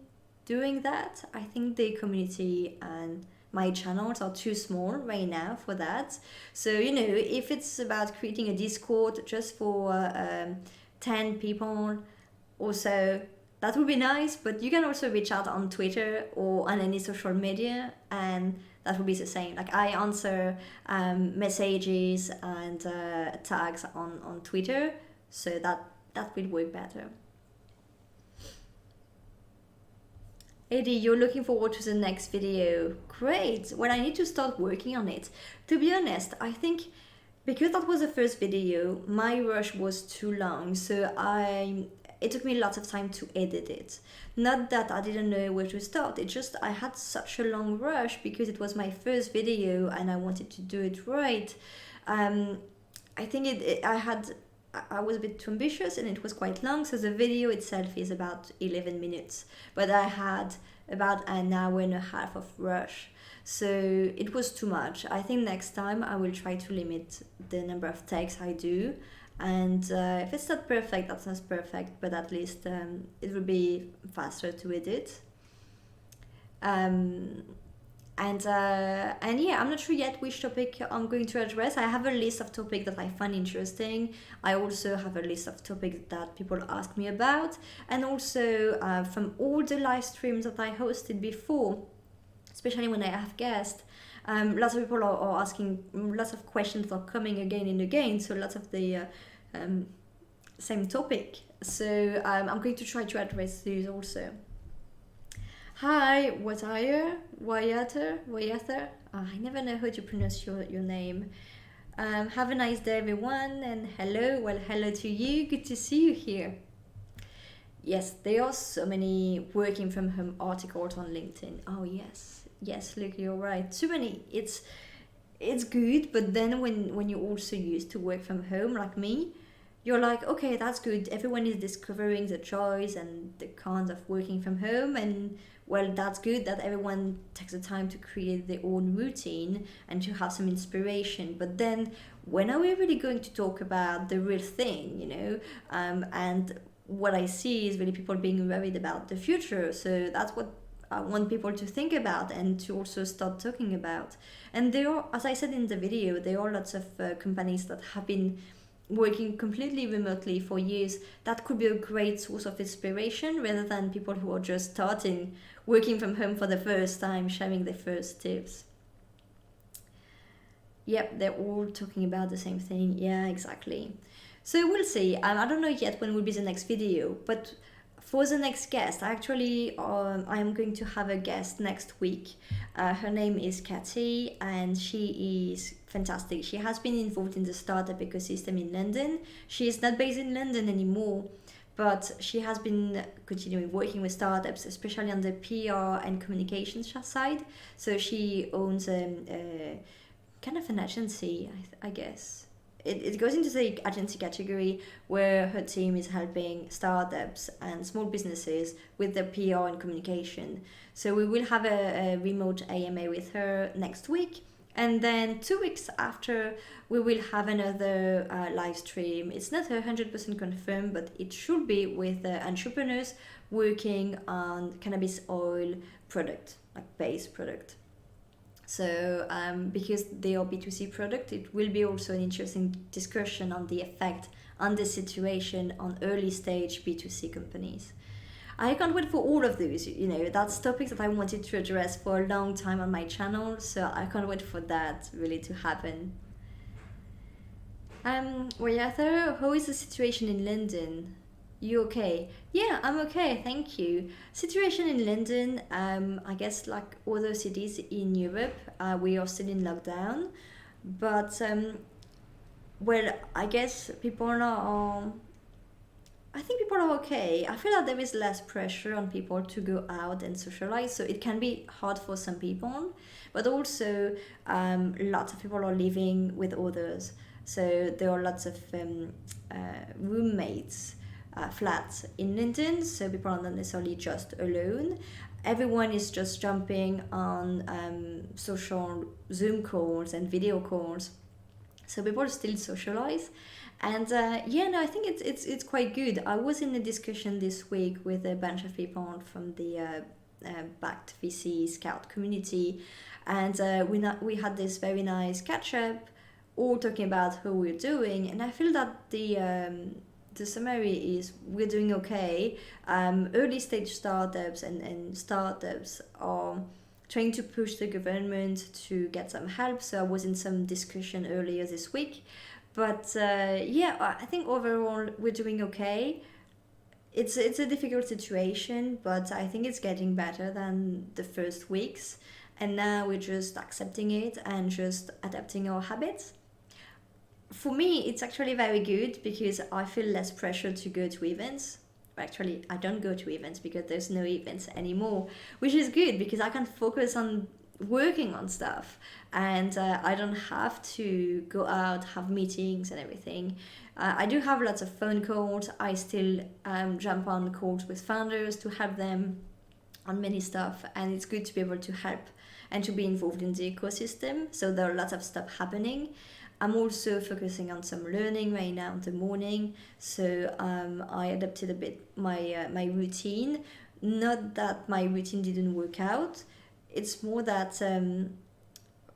doing that. I think the community and my channels are too small right now for that. So, if it's about creating a Discord just for 10 people or so, that would be nice. But you can also reach out on Twitter or on any social media, and that would be the same. Like, I answer messages and tags on Twitter, so that will work better. Eddie, you're looking forward to the next video. Great. Well, I need to start working on it. To be honest, I think because that was the first video, my rush was too long, so it took me lots of time to edit it. Not that I didn't know where to start, it's just I had such a long rush because it was my first video and I wanted to do it right. I think I was a bit too ambitious, and it was quite long, so the video itself is about 11 minutes, but I had about an hour and a half of rush, so it was too much. I think next time I will try to limit the number of takes I do, and if it's not perfect, that's not perfect, but at least it will be faster to edit. And yeah, I'm not sure yet which topic I'm going to address. I have a list of topics that I find interesting. I also have a list of topics that people ask me about, and also from all the live streams that I hosted before, especially when I have guests, lots of people are asking, lots of questions are coming again and again, so lots of the same topic. So I'm going to try to address these also. Hi, Wayather. I never know how to pronounce your name. Have a nice day, everyone, and hello. Well, hello to you. Good to see you here. Yes, there are so many working from home articles on LinkedIn. Oh yes, look, you're right. Too many. It's good, but then when you're also used to work from home, like me, you're like, okay, that's good. Everyone is discovering the joys and the cons of working from home, and well, that's good that everyone takes the time to create their own routine and to have some inspiration. But then, when are we really going to talk about the real thing, and what I see is really people being worried about the future. So that's what I want people to think about and to also start talking about. And there are, as I said in the video, there are lots of companies that have been working completely remotely for years. That could be a great source of inspiration rather than people who are just starting working from home for the first time, sharing their first tips. Yep, they're all talking about the same thing. Yeah, exactly. So we'll see. I don't know yet when will be the next video, but for the next guest, actually, I am going to have a guest next week. Her name is Katy, and she is fantastic. She has been involved in the startup ecosystem in London. She is not based in London anymore, but she has been continuing working with startups, especially on the PR and communications side. So she owns kind of an agency, I guess. It goes into the agency category where her team is helping startups and small businesses with their PR and communication. So we will have a remote AMA with her next week. And then 2 weeks after, we will have another live stream. It's not 100% confirmed, but it should be with entrepreneurs working on cannabis oil product, like base product. So because they are B2C product, it will be also an interesting discussion on the effect on the situation on early stage B2C companies. I can't wait for all of those. That's topics that I wanted to address for a long time on my channel, so I can't wait for that really to happen. Wayatha, how is the situation in London? You okay? Yeah, I'm okay, thank you. Situation in London, I guess like other cities in Europe, we are still in lockdown, but well, I guess people are. I think people are okay. I feel like there is less pressure on people to go out and socialize, so it can be hard for some people, but also lots of people are living with others, so there are lots of roommates flats in London, so people are not necessarily just alone. Everyone is just jumping on social Zoom calls and video calls, so people still socialize. And yeah, no, I think it's quite good. I was in a discussion this week with a bunch of people from the backed VC Scout community, and we had this very nice catch up, all talking about how we're doing. And I feel that the summary is we're doing okay. Early stage startups and startups are trying to push the government to get some help. So I was in some discussion earlier this week. But yeah, I think overall we're doing okay. It's a difficult situation, but I think it's getting better than the first weeks. And now we're just accepting it and just adapting our habits. For me, it's actually very good because I feel less pressure to go to events. Actually, I don't go to events because there's no events anymore, which is good because I can focus on working on stuff, and I don't have to go out, have meetings and everything. I do have lots of phone calls. I still jump on calls with founders to help them on many stuff, and it's good to be able to help and to be involved in the ecosystem. So there are lots of stuff happening. I'm also focusing on some learning right now in the morning, so I adapted a bit my routine. Not that my routine didn't work out, it's more that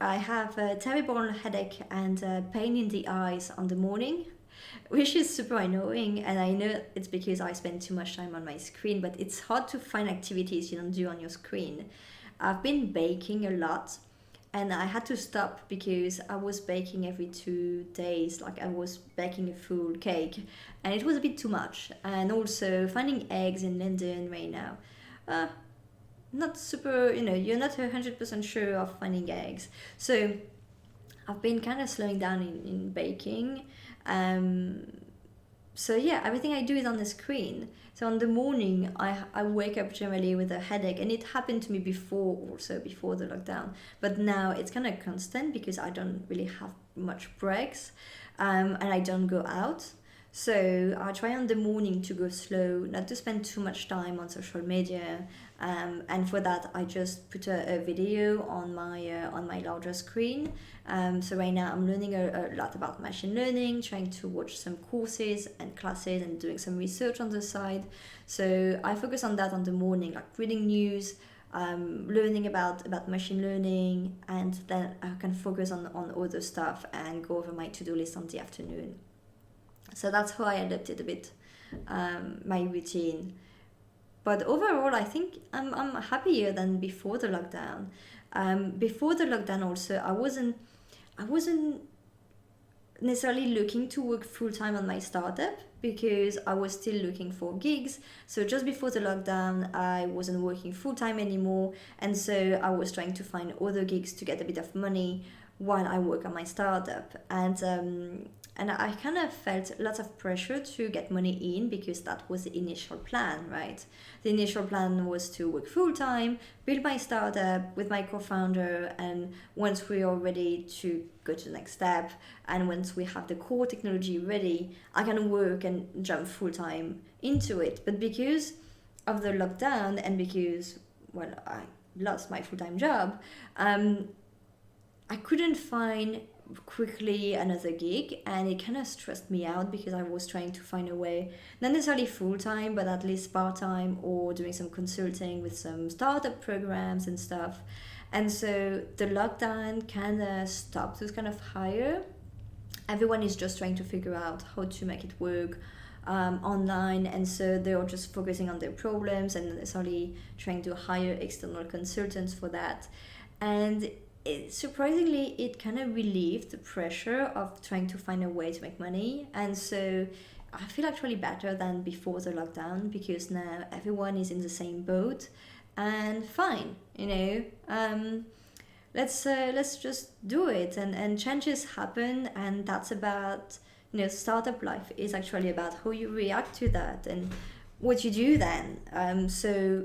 I have a terrible headache and pain in the eyes on the morning, which is super annoying. And I know it's because I spend too much time on my screen, but it's hard to find activities you don't do on your screen. I've been baking a lot, and I had to stop because I was baking every 2 days. Like I was baking a full cake, and it was a bit too much. And also finding eggs in London right now. Uh, not super, you're not 100% sure of finding eggs. So I've been kind of slowing down in baking. Um, so yeah, everything I do is on the screen. So on the morning, I wake up generally with a headache, and it happened to me before, also before the lockdown. But now it's kind of constant because I don't really have much breaks, and I don't go out. So I try on the morning to go slow, not to spend too much time on social media, and for that I just put a video on my larger screen. So right now I'm learning a lot about machine learning, trying to watch some courses and classes and doing some research on the side. So I focus on that on the morning, like reading news, learning about machine learning, and then I can focus on other stuff and go over my to-do list on the afternoon. So that's how I adapted a bit my routine. But overall, I think I'm happier than before the lockdown. Before the lockdown, also, I wasn't necessarily looking to work full time on my startup because I was still looking for gigs. So just before the lockdown, I wasn't working full time anymore, and so I was trying to find other gigs to get a bit of money while I work on my startup. And I kind of felt lots of pressure to get money in because that was the initial plan, right? The initial plan was to work full time, build my startup with my co-founder, and once we are ready to go to the next step, and once we have the core technology ready, I can work and jump full time into it. But because of the lockdown, and because, well, I lost my full time job, I couldn't find quickly another gig, and it kind of stressed me out because I was trying to find a way, not necessarily full time, but at least part time, or doing some consulting with some startup programs and stuff. And so the lockdown kind of stopped those kind of hire. Everyone is just trying to figure out how to make it work online, and so they're just focusing on their problems and not necessarily trying to hire external consultants for that. And surprisingly, it kind of relieved the pressure of trying to find a way to make money. And so I feel actually better than before the lockdown because now everyone is in the same boat, and fine, let's just do it, and changes happen, and that's about, startup life is actually about how you react to that and what you do then. So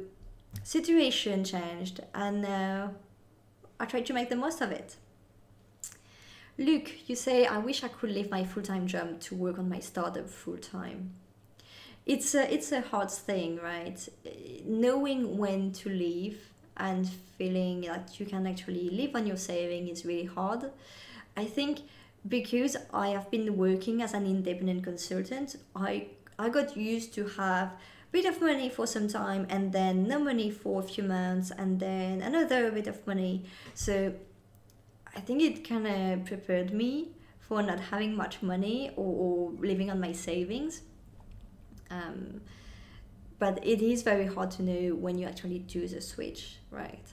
situation changed, and now I try to make the most of it. Luke, you say, I wish I could leave my full-time job to work on my startup full-time. It's a hard thing, right? Knowing when to leave and feeling that you can actually live on your saving is really hard. I think because I have been working as an independent consultant, I got used to have a bit of money for some time, and then no money for a few months, and then another bit of money. So I think it kind of prepared me for not having much money, or living on my savings. Um, but it is very hard to know when you actually do the switch, right?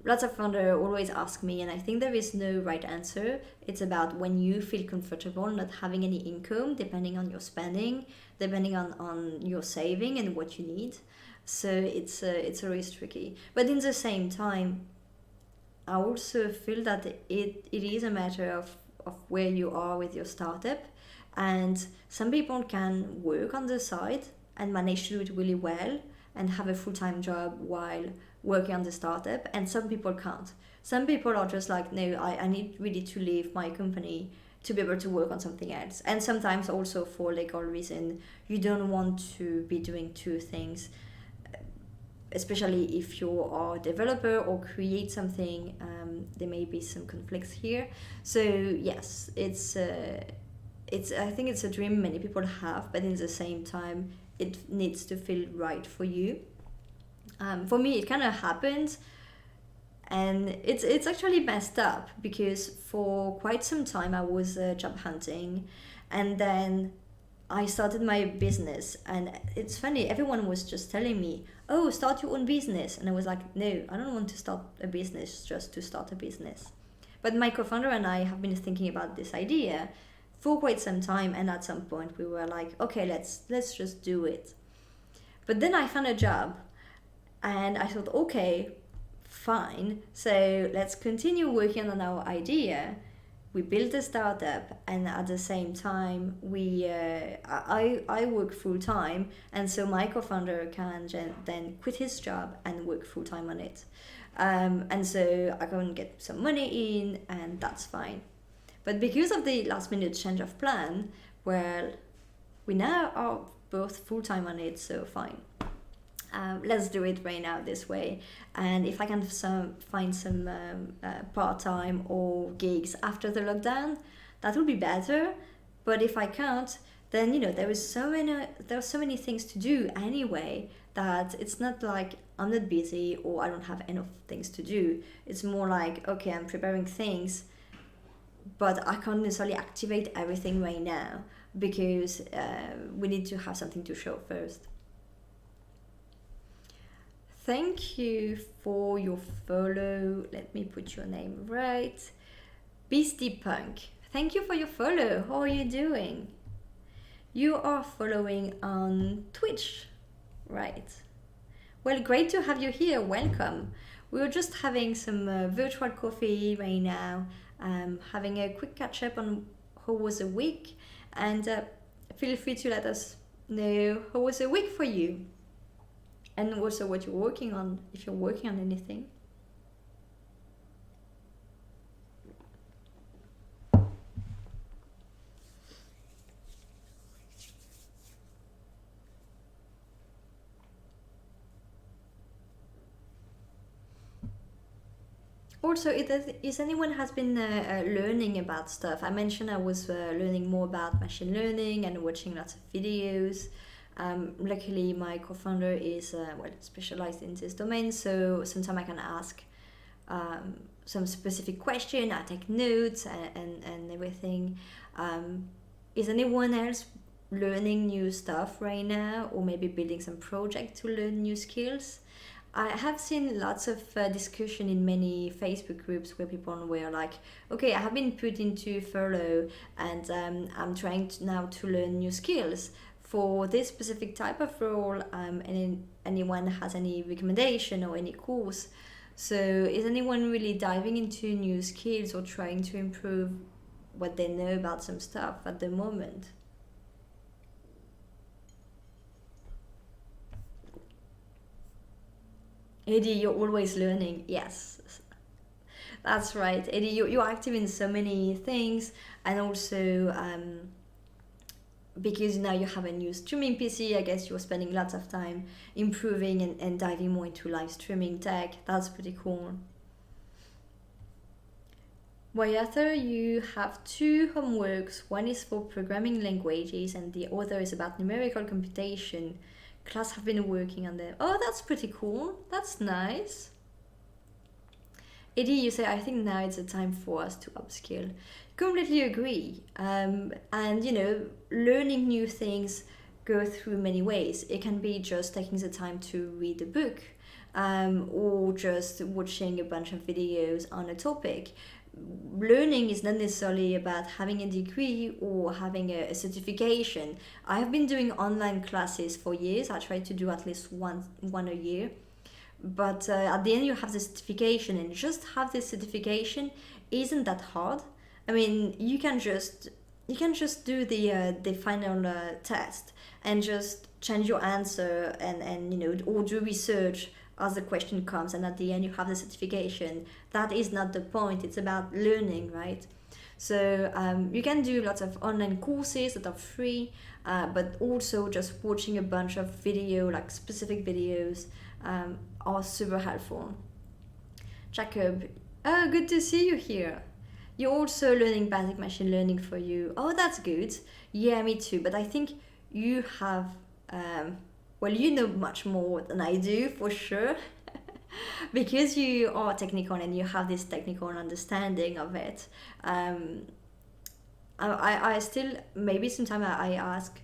Lots of founders always ask me, and I think there is no right answer. It's about when you feel comfortable not having any income, depending on your spending, depending on your saving and what you need. So it's always tricky. But in the same time, I also feel that it is a matter of where you are with your startup. And some people can work on the side and manage to do it really well and have a full-time job while working on the startup, and some people can't. Some people are just like, no, I need really to leave my company to be able to work on something else. And sometimes also for legal reason, you don't want to be doing two things, especially if you are a developer or create something. There may be some conflicts here. So yes, it's I think it's a dream many people have, but in the same time, it needs to feel right for you. For me, it kind of happened, and it's actually messed up because for quite some time I was job hunting, and then I started my business. And it's funny, everyone was just telling me, oh, start your own business, and I was like, no, I don't want to start a business just to start a business. But my co-founder and I have been thinking about this idea for quite some time, and at some point we were like, okay, let's just do it. But then I found a job, And I thought, okay, fine. So let's continue working on our idea. We built a startup, and at the same time, I work full time, and so my co-founder can then quit his job and work full time on it. And so I can get some money in, and that's fine. But because of the last minute change of plan, well, we now are both full time on it, so fine. Let's do it right now this way. And if I can find some part time or gigs after the lockdown, that would be better. But if I can't, then there are so many things to do anyway that it's not like I'm not busy or I don't have enough things to do. It's more like, okay, I'm preparing things, but I can't necessarily activate everything right now because we need to have something to show first. Thank you for your follow. Let me put your name right. Beastie Punk. Thank you for your follow. How are you doing? You are following on Twitch, right? Well, great to have you here. Welcome. We were just having some virtual coffee right now, having a quick catch up on how was the week, and feel free to let us know how was the week for you. And also what you're working on, if you're working on anything. Also, if anyone has been learning about stuff, I mentioned I was learning more about machine learning and watching lots of videos. Luckily, my co-founder is specialized in this domain, so sometimes I can ask some specific question. I take notes and everything. Is anyone else learning new stuff right now, or maybe building some project to learn new skills? I have seen lots of discussion in many Facebook groups where people were like, okay, I have been put into furlough and I'm trying now to learn new skills for this specific type of role, and anyone has any recommendation or any course. So is anyone really diving into new skills or trying to improve what they know about some stuff at the moment? Eddie, you're always learning. Yes, that's right. Eddie, you're active in so many things, and also because now you have a new streaming PC, I guess you're spending lots of time improving and diving more into live streaming tech. That's pretty cool. Wyatter, you have two homeworks. One is for programming languages and the other is about numerical computation. Class have been working on them. Oh, that's pretty cool. That's nice. Eddie, you say, I think now it's a time for us to upskill. Completely agree. And learning new things go through many ways. It can be just taking the time to read a book, or just watching a bunch of videos on a topic. Learning is not necessarily about having a degree or having a certification. I have been doing online classes for years. I try to do at least one a year. But at the end, you have the certification, and just have this certification isn't that hard. I mean, you can just do the final test and just change your answer and or do research as the question comes, and at the end you have the certification. That is not the point. It's about learning, right? So you can do lots of online courses that are free, but also just watching a bunch of specific videos are super helpful. Jacob, oh, good to see you here. You're also learning basic machine learning for you. Oh, that's good. Yeah, me too. But I think you have, you know much more than I do for sure. Because you are technical and you have this technical understanding of it. I still, maybe sometimes I ask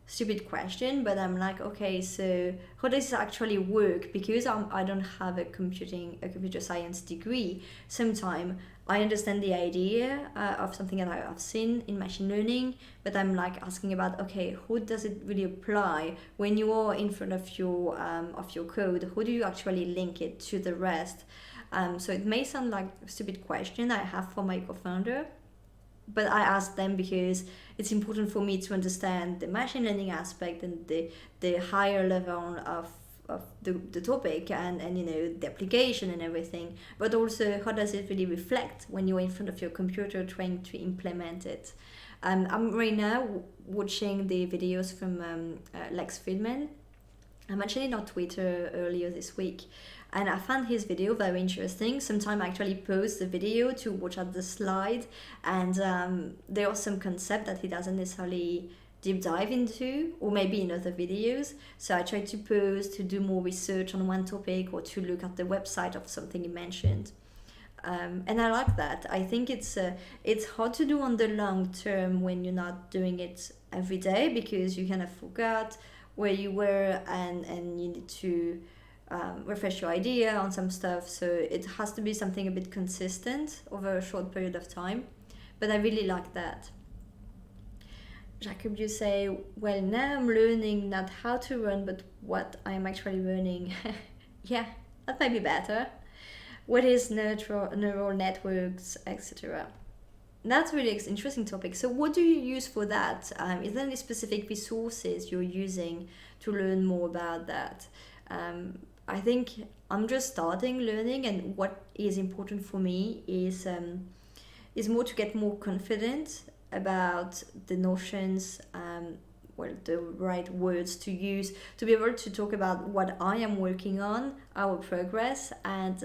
stupid question, but I'm like, okay, so how does this actually work? Because I don't have a computer science degree. Sometimes I understand the idea of something that I've seen in machine learning, but I'm like asking about, okay, how does it really apply when you are in front of your code? How do you actually link it to the rest? So it may sound like a stupid question I have for my co-founder, but I asked them because it's important for me to understand the machine learning aspect and the higher level of the topic and you know the application and everything, but also how does it really reflect when you're in front of your computer trying to implement it. I'm right now watching the videos from Lex Friedman. I'm actually on Twitter earlier this week, and I found his video very interesting. Sometimes I actually pause the video to watch at the slide, and there are some concepts that he doesn't necessarily deep dive into, or maybe in other videos. So I try to pause to do more research on one topic or to look at the website of something he mentioned. And I like that. I think it's hard to do on the long term when you're not doing it every day, because you kind of forgot where you were and you need to refresh your idea on some stuff. So it has to be something a bit consistent over a short period of time. But I really like that. Jacob, you say, well, now I'm learning not how to run, but what I'm actually learning. Yeah, that might be better. What is neural networks, etc.? That's really interesting topic. So what do you use for that? Is there any specific resources you're using to learn more about that? I think I'm just starting learning, and what is important for me is more to get more confident about the notions, well, the right words to use to be able to talk about what I am working on, our progress, and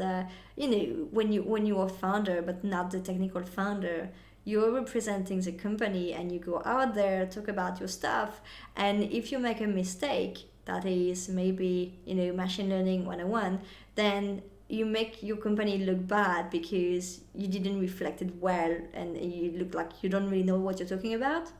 you know, when you are founder but not the technical founder, you're representing the company and you go out there, talk about your stuff, and if you make a mistake that is maybe, you know, machine learning 101, then you make your company look bad because you didn't reflect it well and you look like you don't really know what you're talking about.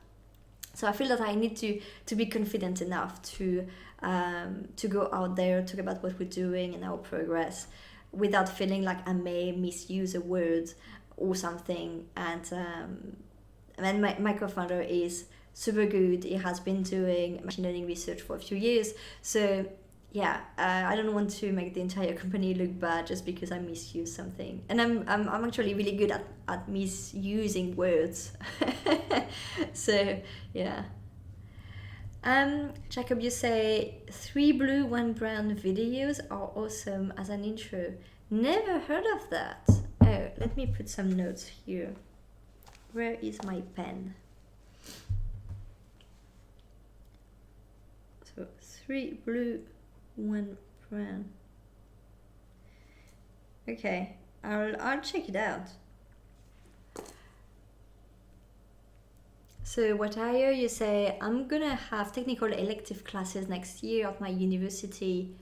So I feel that I need to be confident enough to go out there, talk about what we're doing and our progress, without feeling like I may misuse a word or something. And my co-founder is super good. He has been doing machine learning research for a few years. So yeah, I don't want to make the entire company look bad just because I misuse something. And I'm actually really good at misusing words. So yeah. Jacob, you say 3 blue, 1 brown videos are awesome as an intro. Never heard of that. Oh, let me put some notes here. Where is my pen? So 3 blue, 1 brown. Okay, I'll check it out. So what I hear you say, I'm gonna have technical elective classes next year at my university.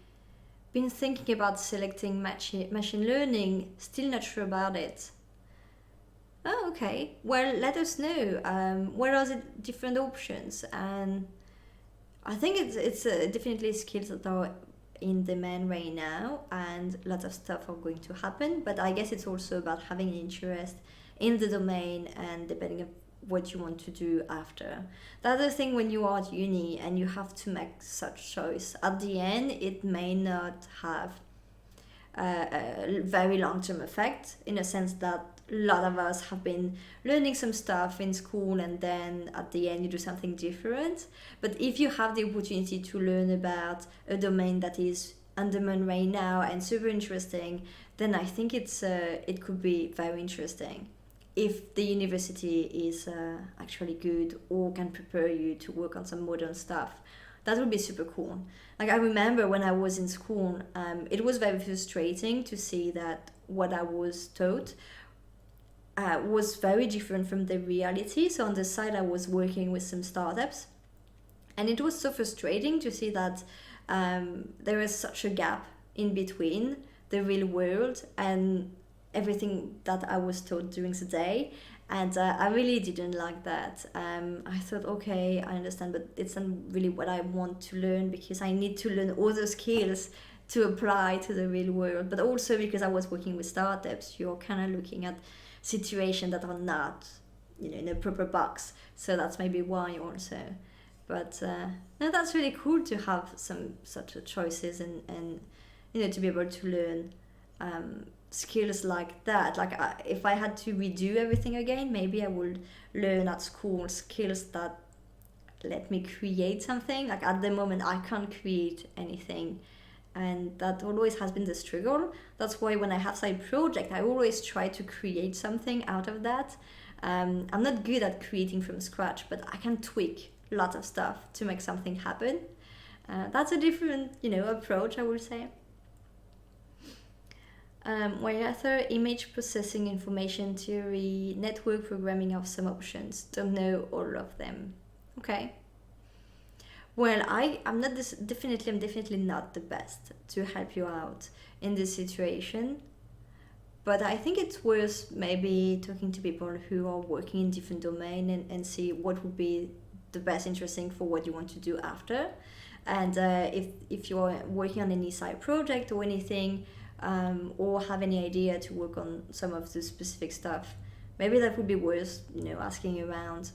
Been thinking about selecting machine learning, still not sure about it. Oh, okay. Well, let us know. What are the different options? And I think it's definitely skills that are in demand right now, and lots of stuff are going to happen. But I guess it's also about having an interest in the domain and depending on what you want to do after. The other thing, when you are at uni and you have to make such choice, at the end it may not have a very long-term effect, in a sense that a lot of us have been learning some stuff in school and then at the end you do something different. But if you have the opportunity to learn about a domain that is on demand right now and super interesting, then I think it could be very interesting if the university is actually good or can prepare you to work on some modern stuff. That would be super cool. Like, I remember when I was in school, it was very frustrating to see that what I was taught was very different from the reality. So on the side I was working with some startups, and it was so frustrating to see that there is such a gap in between the real world and everything that I was taught during the day. And I really didn't like that. I thought, okay, I understand, but it's not really what I want to learn, because I need to learn other skills to apply to the real world. But also because I was working with startups, you're kind of looking at situations that are not, in a proper box. So that's maybe why also. But no, that's really cool to have some such choices, and to be able to learn skills like that. Like if I had to redo everything again, maybe I would learn at school skills that let me create something. Like at the moment, I can't create anything, and that always has been the struggle. That's why when I have side project, I always try to create something out of that. I'm not good at creating from scratch, but I can tweak a lot of stuff to make something happen. That's a different, approach, I would say. While other image processing, information theory, network programming have some options. Don't know all of them. Okay. Well, I'm not this. Definitely, I'm definitely not the best to help you out in this situation. But I think it's worth maybe talking to people who are working in different domain, and see what would be the best interesting for what you want to do after. And if you're working on any side project or anything, or have any idea to work on some of the specific stuff, maybe that would be worth asking around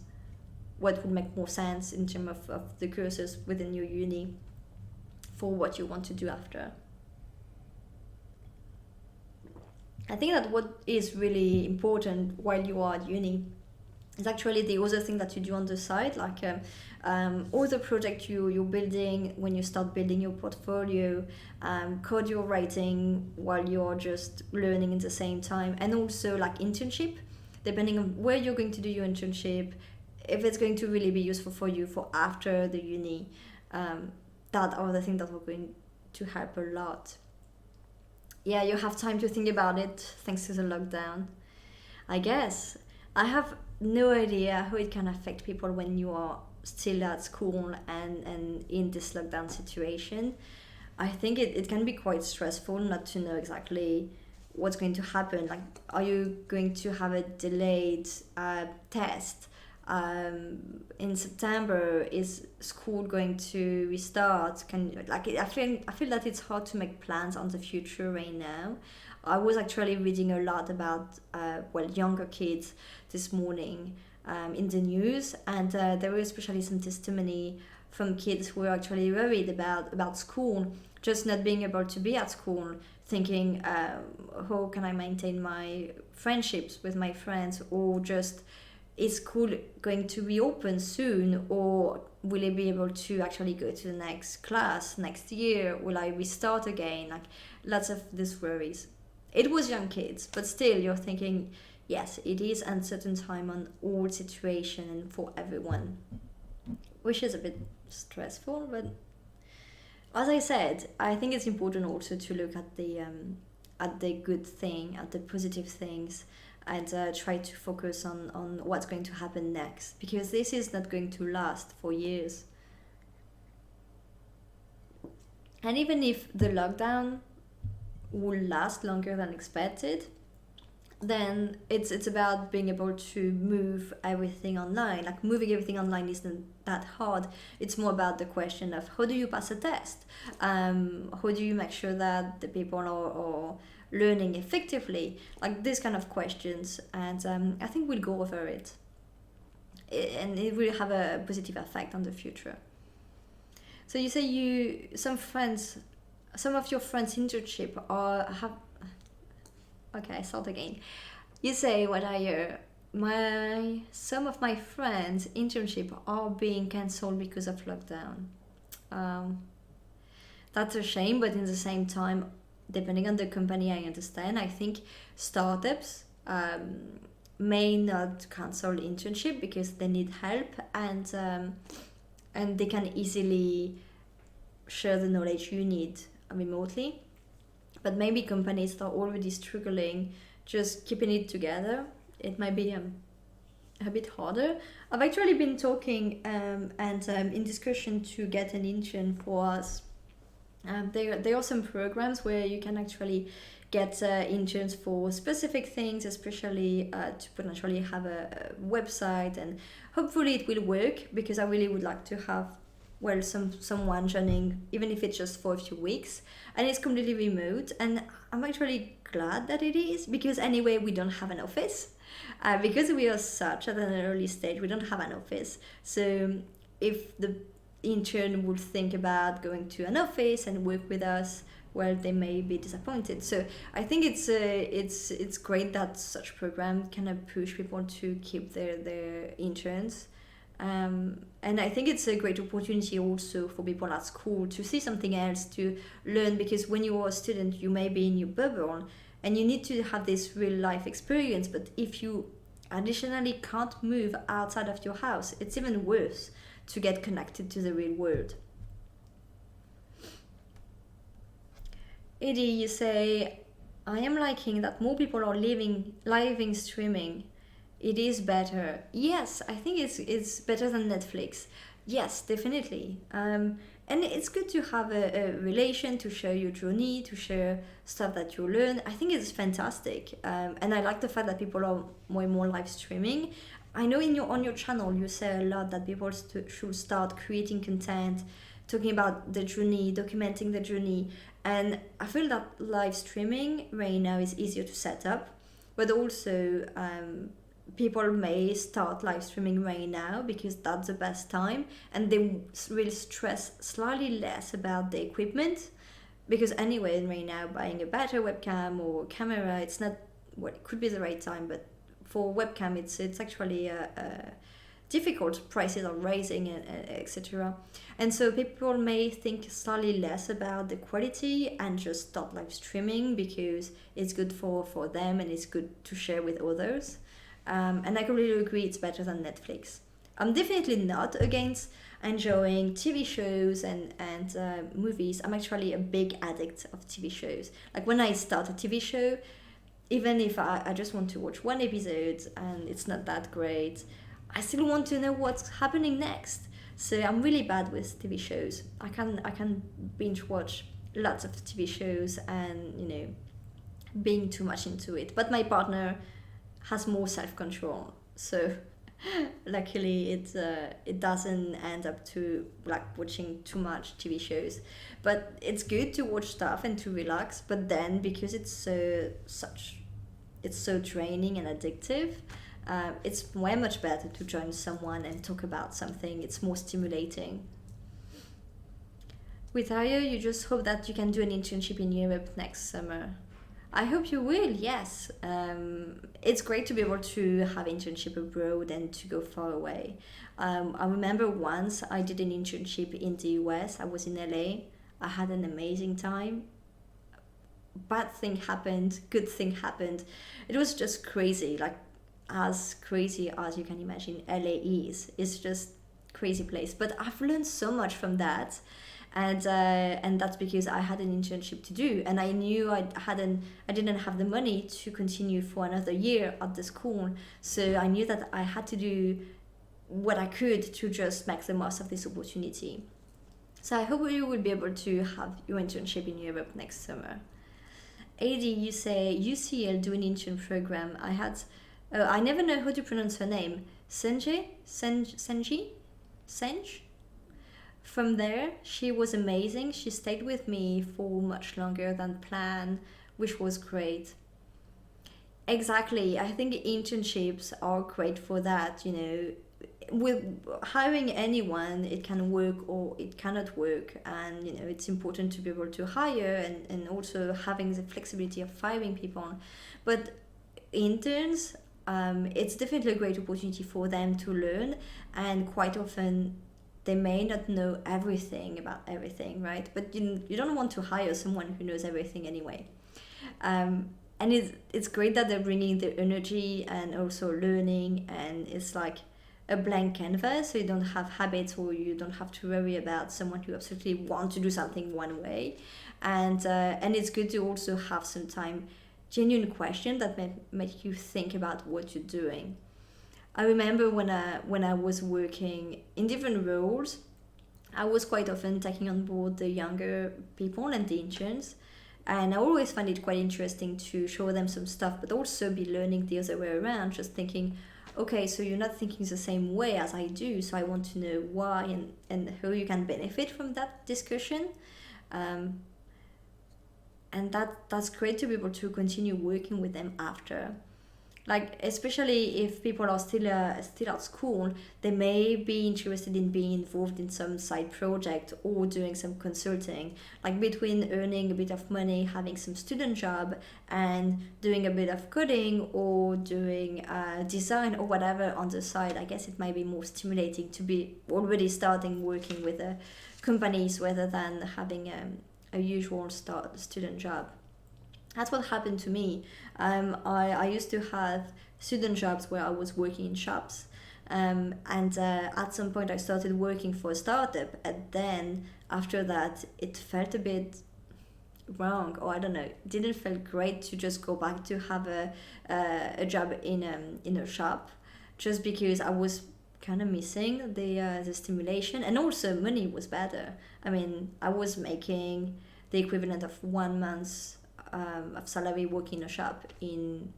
what would make more sense in terms of the courses within your uni for what you want to do after. I think that what is really important while you are at uni is actually the other thing that you do on the side, like all the project you're building when you start building your portfolio, code you're writing while you're just learning in the same time, and also like internship, depending on where you're going to do your internship, if it's going to really be useful for you for after the uni. That are the things that are going to help a lot. Yeah, you have time to think about it thanks to the lockdown, I guess. I have no idea how it can affect people when you are still at school and in this lockdown situation. I think it can be quite stressful not to know exactly what's going to happen. Like, are you going to have a delayed test in September? Is school going to restart? I feel that it's hard to make plans on the future right now. I was actually reading a lot about younger kids this morning in the news, and there was especially some testimony from kids who were actually worried about school, just not being able to be at school, thinking, how can I maintain my friendships with my friends, or just, is school going to reopen soon, or will I be able to actually go to the next class next year? Will I restart again? Like, lots of these worries. It was young kids, but still you're thinking, yes, it is uncertain time on all situation and for everyone, which is a bit stressful. But as I said, I think it's important also to look at the good thing, at the positive things, and try to focus on what's going to happen next, because this is not going to last for years. And even if the lockdown will last longer than expected, then it's about being able to move everything online. Like, moving everything online isn't that hard. It's more about the question of how do you pass a test, how do you make sure that the people are learning effectively, like these kind of questions. And I think we'll go over it, and it will have a positive effect on the future. So you say some of your friends internship are have. Okay, I start again. You say, what I hear, some of my friends internship are being cancelled because of lockdown. That's a shame, but in the same time, depending on the company, I understand. I think startups may not cancel internship because they need help, and they can easily share the knowledge you need remotely. But maybe companies that are already struggling, just keeping it together, it might be a bit harder. I've actually been talking and in discussion to get an intern for us. There are some programs where you can actually get interns for specific things, especially to potentially have a website, and hopefully it will work, because I really would like to have, well, someone joining, even if it's just for a few weeks, and it's completely remote. And I'm actually glad that it is, because anyway we don't have an office, because we are such at an early stage, we don't have an office. So if the intern would think about going to an office and work with us, well, they may be disappointed. So I think it's great that such program kind of push people to keep their interns. And I think it's a great opportunity also for people at school to see something else, to learn, because when you are a student, you may be in your bubble and you need to have this real life experience. But if you additionally can't move outside of your house, it's even worse to get connected to the real world. Eddie, you say, I am liking that more people are living streaming. It is better. Yes, I think it's better than Netflix. Yes, definitely. And it's good to have a relation, to share your journey, to share stuff that you learn. I think it's fantastic. And I like the fact that people are more and more live streaming. I know on your channel you say a lot that people should start creating content, talking about the journey, documenting the journey. And I feel that live streaming right now is easier to set up, but also people may start live streaming right now because that's the best time, and they will stress slightly less about the equipment, because anyway right now buying a better webcam or camera, it's not, well, it could be the right time, but for webcam it's actually difficult. Prices are rising, and etc. And so people may think slightly less about the quality and just start live streaming because it's good for them and it's good to share with others. And I completely agree, it's better than Netflix. I'm definitely not against enjoying TV shows and movies. I'm actually a big addict of TV shows. Like when I start a TV show, even if I just want to watch one episode and it's not that great, I still want to know what's happening next. So I'm really bad with TV shows. I can binge watch lots of TV shows and, being too much into it. But my partner has more self-control, so luckily it doesn't end up to like watching too much TV shows. But it's good to watch stuff and to relax, but then because it's so draining and addictive, it's way much better to join someone and talk about something. It's more stimulating. With Ayo, you just hope that you can do an internship in Europe next summer. I hope you will, yes. It's great to be able to have internship abroad and to go far away. I remember once I did an internship in the US. I was in LA. I had an amazing time. Bad thing happened, good thing happened. It was just crazy, like as crazy as you can imagine LA is. It's just crazy place. But I've learned so much from that. And that's because I had an internship to do, and I knew I didn't have the money to continue for another year at the school, so I knew that I had to do what I could to just make the most of this opportunity. So I hope you will be able to have your internship in Europe next summer. AD, you say UCL do an intern program. I never know how to pronounce her name. Senji. From there, she was amazing. She stayed with me for much longer than planned, which was great. Exactly. I think internships are great for that. With hiring anyone, it can work or it cannot work. And, it's important to be able to hire and also having the flexibility of firing people. But interns, it's definitely a great opportunity for them to learn, and quite often they may not know everything about everything, right? But you don't want to hire someone who knows everything anyway. And it's great that they're bringing the energy and also learning, and it's like a blank canvas, so you don't have habits or you don't have to worry about someone who absolutely wants to do something one way. And it's good to also have some time genuine question that may make you think about what you're doing. I remember when I was working in different roles, I was quite often taking on board the younger people and the interns, And I always find it quite interesting to show them some stuff, but also be learning the other way around, just thinking, okay, so you're not thinking the same way as I do, so I want to know why and how you can benefit from that discussion. And that's great to be able to continue working with them after. Like, especially if people are still at school, they may be interested in being involved in some side project or doing some consulting, like between earning a bit of money, having some student job, and doing a bit of coding or doing design or whatever on the side. I guess it might be more stimulating to be already starting working with companies rather than having a usual student job. That's what happened to me. I used to have student jobs where I was working in shops. And at some point, I started working for a startup. And then after that, it felt a bit wrong, or I don't know, it didn't feel great to just go back to have a job in a shop, just because I was kind of missing the stimulation, and also money was better. I mean, I was making the equivalent of 1 month of salary working in a shop in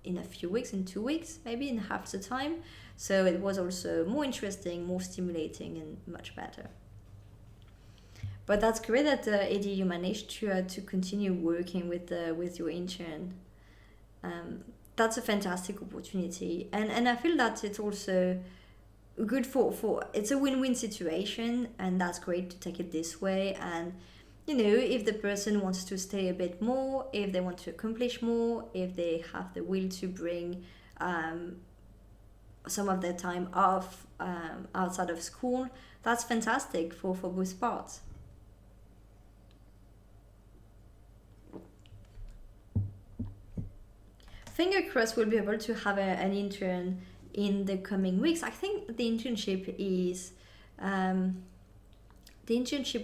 a few weeks, in 2 weeks, maybe in half the time. So it was also more interesting, more stimulating, and much better. But that's great that Eddie, you managed to continue working with your intern. That's a fantastic opportunity, and I feel that it's also good for it's a win-win situation, and that's great to take it this way. And if the person wants to stay a bit more, if they want to accomplish more, if they have the will to bring some of their time off outside of school, that's fantastic for both parts. Finger crossed we'll be able to have an intern in the coming weeks. I think the internship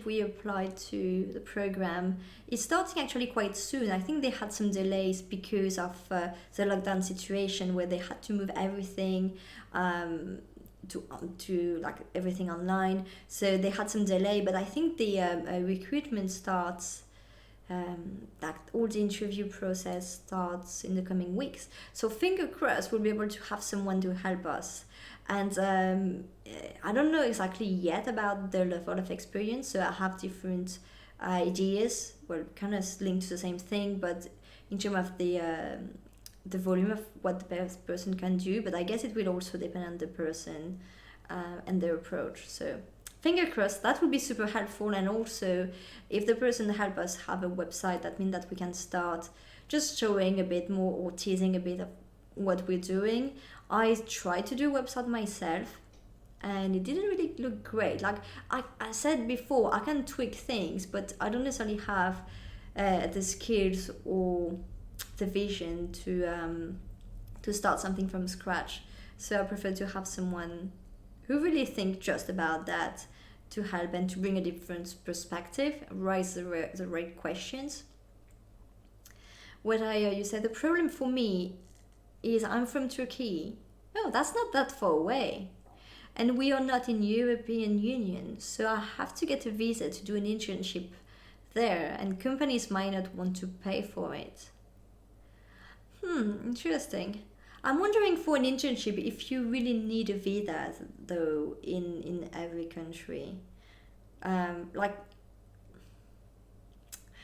we applied to the program is starting actually quite soon. I think they had some delays because of the lockdown situation, where they had to move everything to like everything online. So they had some delay, but I think the recruitment starts. That all the interview process starts in the coming weeks. So finger crossed we'll be able to have someone to help us. And I don't know exactly yet about the level of experience, so I have different ideas, well, kind of linked to the same thing, but in terms of the volume of what the best person can do. But I guess it will also depend on the person and their approach. So finger crossed, that would be super helpful. And also, if the person help us have a website, that means that we can start just showing a bit more or teasing a bit of what we're doing. I tried to do a website myself, and it didn't really look great. Like I said before, I can tweak things, but I don't necessarily have the skills or the vision to start something from scratch. So I prefer to have someone who really think just about that, to help and to bring a different perspective, raise the right questions. You said the problem for me is I'm from Turkey. Oh, that's not that far away. And we are not in European Union, so I have to get a visa to do an internship there, and companies might not want to pay for it. Interesting. I'm wondering, for an internship, if you really need a visa, though, in every country. Like,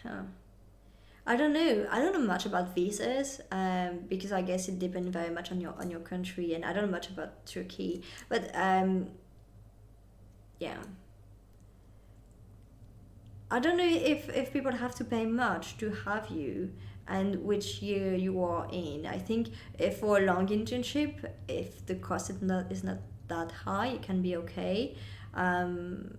huh. I don't know. I don't know much about visas, because I guess it depends very much on your country, and I don't know much about Turkey. But yeah, I don't know if people have to pay much to have you, and which year you are in. I think if for a long internship, if the cost is not that high, it can be okay. Um,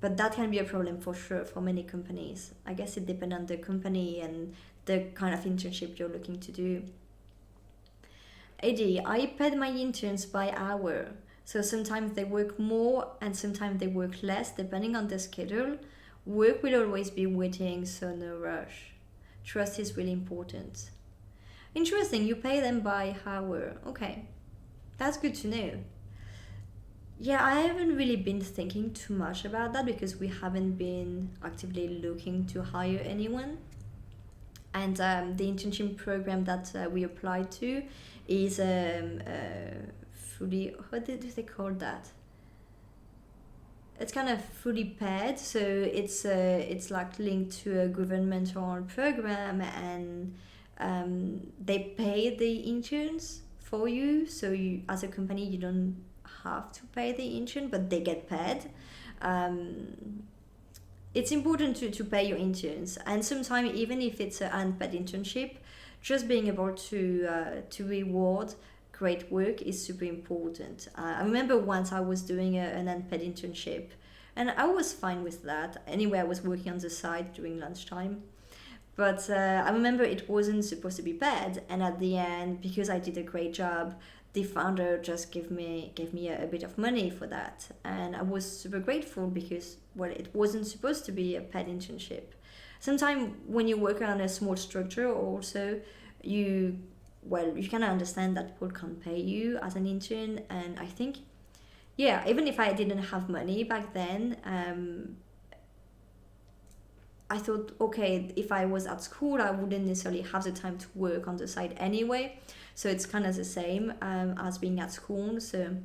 but that can be a problem for sure for many companies. I guess it depends on the company and the kind of internship you're looking to do. AD, I paid my interns by hour. So sometimes they work more and sometimes they work less depending on the schedule. Work will always be waiting, so no rush. Trust is really important. Interesting, you pay them by hour. Okay, that's good to know. Yeah, I haven't really been thinking too much about that because we haven't been actively looking to hire anyone. And the internship program that we applied to is fully, how do they call that? It's kind of fully paid, so it's like linked to a governmental program, and they pay the interns for you. So you, as a company, you don't have to pay the intern, but they get paid. Um, it's important to pay your interns, and sometimes even if it's an unpaid internship, just being able to reward great work is super important. I remember once I was doing an unpaid internship, and I was fine with that. Anyway, I was working on the side during lunchtime, but I remember it wasn't supposed to be bad, and at the end, because I did a great job, the founder just gave me a bit of money for that, and I was super grateful because well, it wasn't supposed to be a paid internship. Sometimes when you work on a small structure, also you you can understand that people can't pay you as an intern, and I think yeah, even if I didn't have money back then, I thought, okay, if I was at school, I wouldn't necessarily have the time to work on the side anyway. So it's kind of the same as being at school. So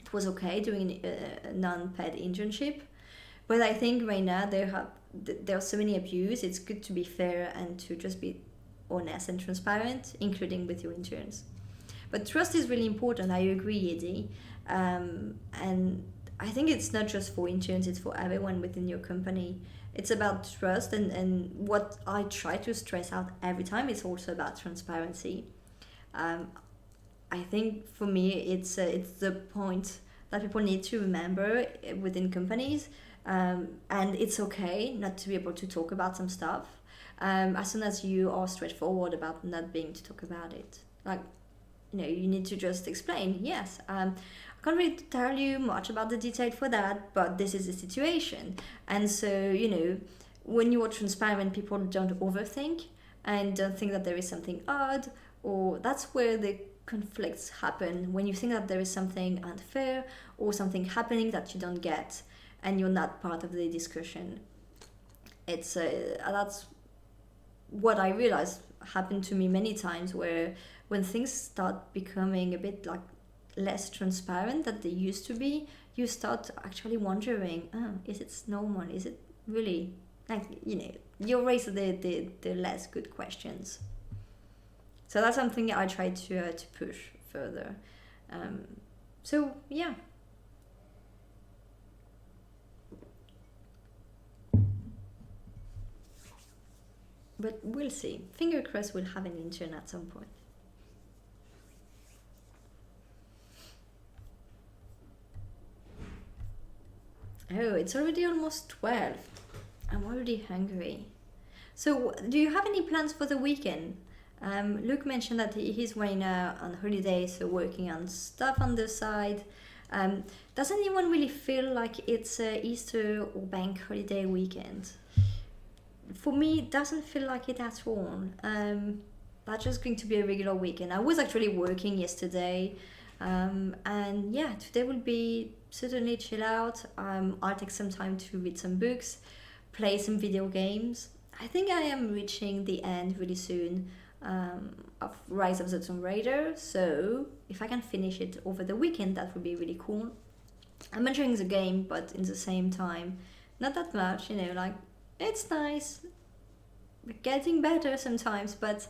it was okay doing a non-paid internship. But I think right now there are so many abuse. It's good to be fair and to just be honest and transparent, including with your interns. But trust is really important. I agree, Eddie. And I think it's not just for interns, it's for everyone within your company. It's about trust, and what I try to stress out every time is also about transparency. Um, I think for me, it's the point that people need to remember within companies, and it's okay not to be able to talk about some stuff, as soon as you are straightforward about not being to talk about it. Like you need to just explain. Yes, I can't really tell you much about the detail for that, but this is the situation, and so when you are transparent, people don't overthink and don't think that there is something odd, or that's where the conflicts happen when you think that there is something unfair or something happening that you don't get and you're not part of the discussion. It's that's what I realized happened to me many times, where when things start becoming a bit like less transparent than they used to be, you start actually wondering, oh, is it normal? Is it really like you raise the less good questions. So that's something I try to push further. Um, so yeah. But we'll see. Finger crossed we'll have an intern at some point. Oh, it's already almost 12. I'm already hungry. So, do you have any plans for the weekend? Luke mentioned that he's right now on holiday, so working on stuff on the side. Does anyone really feel like it's Easter or bank holiday weekend? For me, it doesn't feel like it at all. That's just going to be a regular weekend. I was actually working yesterday, and yeah, today will be certainly chill out. I'll take some time to read some books, play some video games. I think I am reaching the end really soon of Rise of the Tomb Raider, so if I can finish it over the weekend, that would be really cool. I'm enjoying the game, but in the same time, not that much, like it's nice, getting better sometimes, but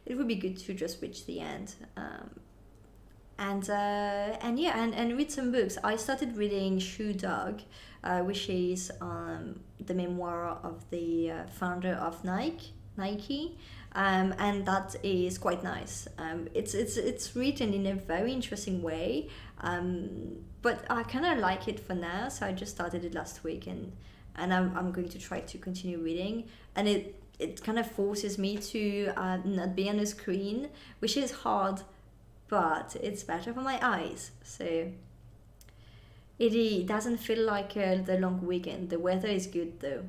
it would be good to just reach the end. And yeah, and read some books. I started reading Shoe Dog, which is the memoir of the founder of Nike, and that is quite nice. It's written in a very interesting way, but I kind of like it for now. So I just started it last week, and I'm going to try to continue reading, and it kind of forces me to not be on a screen, which is hard, but it's better for my eyes. So it doesn't feel like the long weekend. The weather is good though.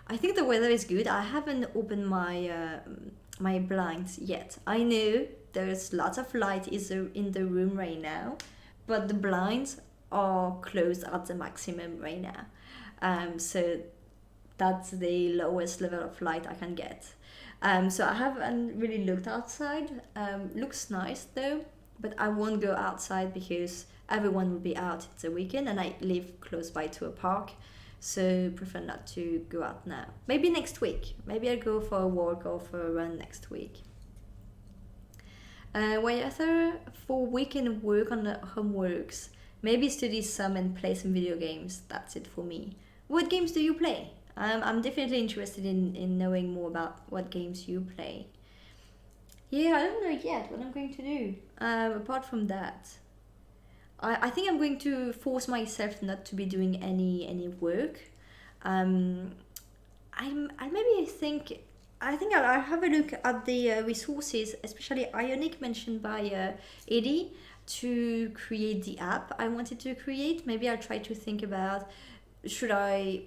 I think the weather is good. I haven't opened my blinds yet. I know there's lots of light is in the room right now, but the blinds are closed at the maximum right now. So that's the lowest level of light I can get. So I haven't really looked outside. Looks nice though, but I won't go outside because everyone will be out. It's a weekend and I live close by to a park, so prefer not to go out now. Maybe next week. Maybe I'll go for a walk or for a run next week. Whether for weekend work on the homeworks, maybe study some and play some video games. That's it for me. What games do you play? I'm definitely interested in knowing more about what games you play. Yeah, I don't know yet what I'm going to do. Apart from that, I think I'm going to force myself not to be doing any work. Um, I maybe think I'll have a look at the resources, especially Ionic mentioned by Eddie, to create the app I wanted to create. Maybe I'll try to think about, should I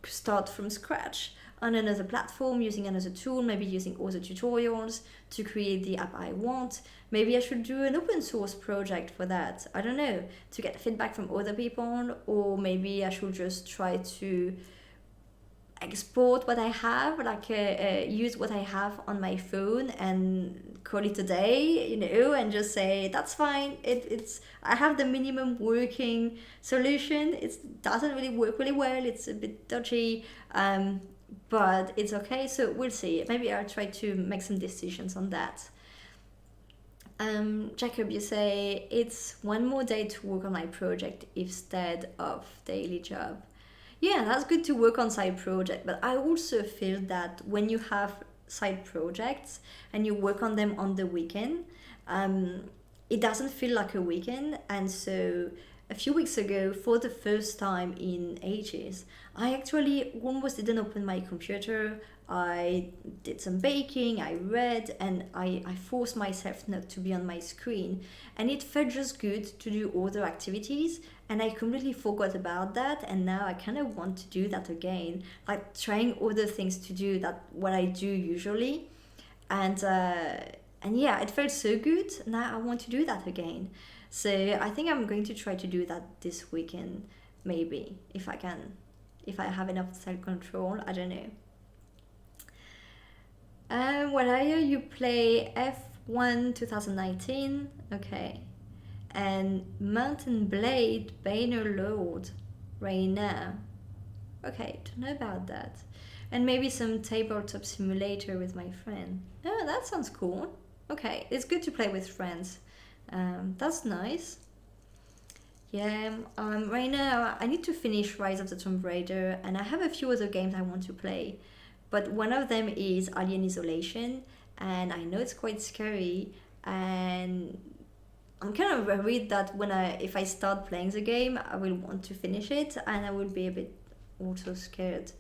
start from scratch on another platform using another tool, maybe using all the tutorials to create the app I want. Maybe I should do an open source project for that. I don't know, to get feedback from other people, or maybe I should just try to export what I have, like use what I have on my phone and call it a day, and just say that's fine. It's I have the minimum working solution. It doesn't really work really well. It's a bit dodgy, but it's okay. So we'll see. Maybe I'll try to make some decisions on that. Jacob, you say it's one more day to work on my project instead of daily job. Yeah, that's good to work on side project, but I also feel that when you have side projects and you work on them on the weekend, it doesn't feel like a weekend. And so a few weeks ago, for the first time in ages, I actually almost didn't open my computer. I did some baking, I read, and I forced myself not to be on my screen. And it felt just good to do other activities, and I completely forgot about that. And now I kind of want to do that again, like trying other things to do that what I do usually. And yeah, it felt so good. Now I want to do that again. So I think I'm going to try to do that this weekend, maybe, if I can, if I have enough self-control. I don't know. What are you? You play F1 2019, okay, and Mountain Blade Banner Lord right now. Okay, don't know about that. And maybe some tabletop simulator with my friend. Oh, that sounds cool. Okay, it's good to play with friends. That's nice. Yeah, right now I need to finish Rise of the Tomb Raider, and I have a few other games I want to play. But one of them is Alien Isolation, and I know it's quite scary, and I'm kind of worried that if I start playing the game, I will want to finish it, and I will be a bit also scared.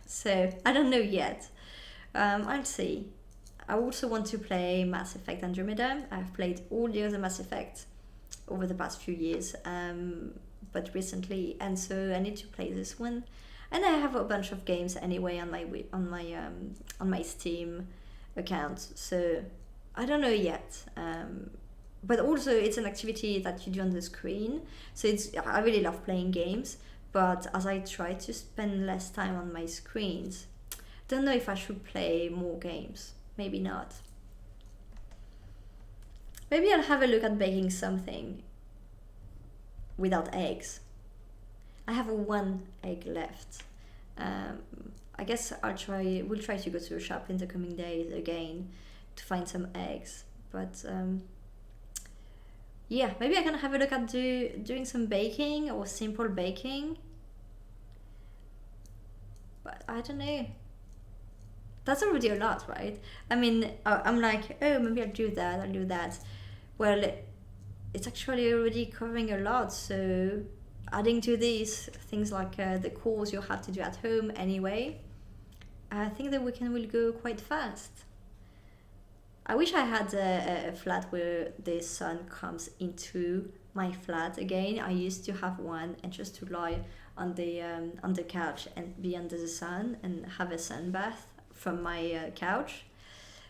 So I don't know yet. I'll see. I also want to play Mass Effect Andromeda. I've played all the other Mass Effect over the past few years, but recently, and so I need to play this one. And I have a bunch of games anyway on my Steam account, so I don't know yet. But also, it's an activity that you do on the screen, so I really love playing games. But as I try to spend less time on my screens, don't know if I should play more games. Maybe not. Maybe I'll have a look at baking something without eggs. I have one egg left. I guess we'll try to go to a shop in the coming days again to find some eggs. But yeah, maybe I can have a look at doing some baking or simple baking. But I don't know. That's already a lot, right? I mean, I'm like, oh, maybe I'll do that. Well, it's actually already covering a lot, so adding to these things like the chores you have to do at home anyway, I think the weekend will go quite fast. I wish I had a flat where the sun comes into my flat again. I used to have one, and just to lie on the couch and be under the sun and have a sun bath from my couch,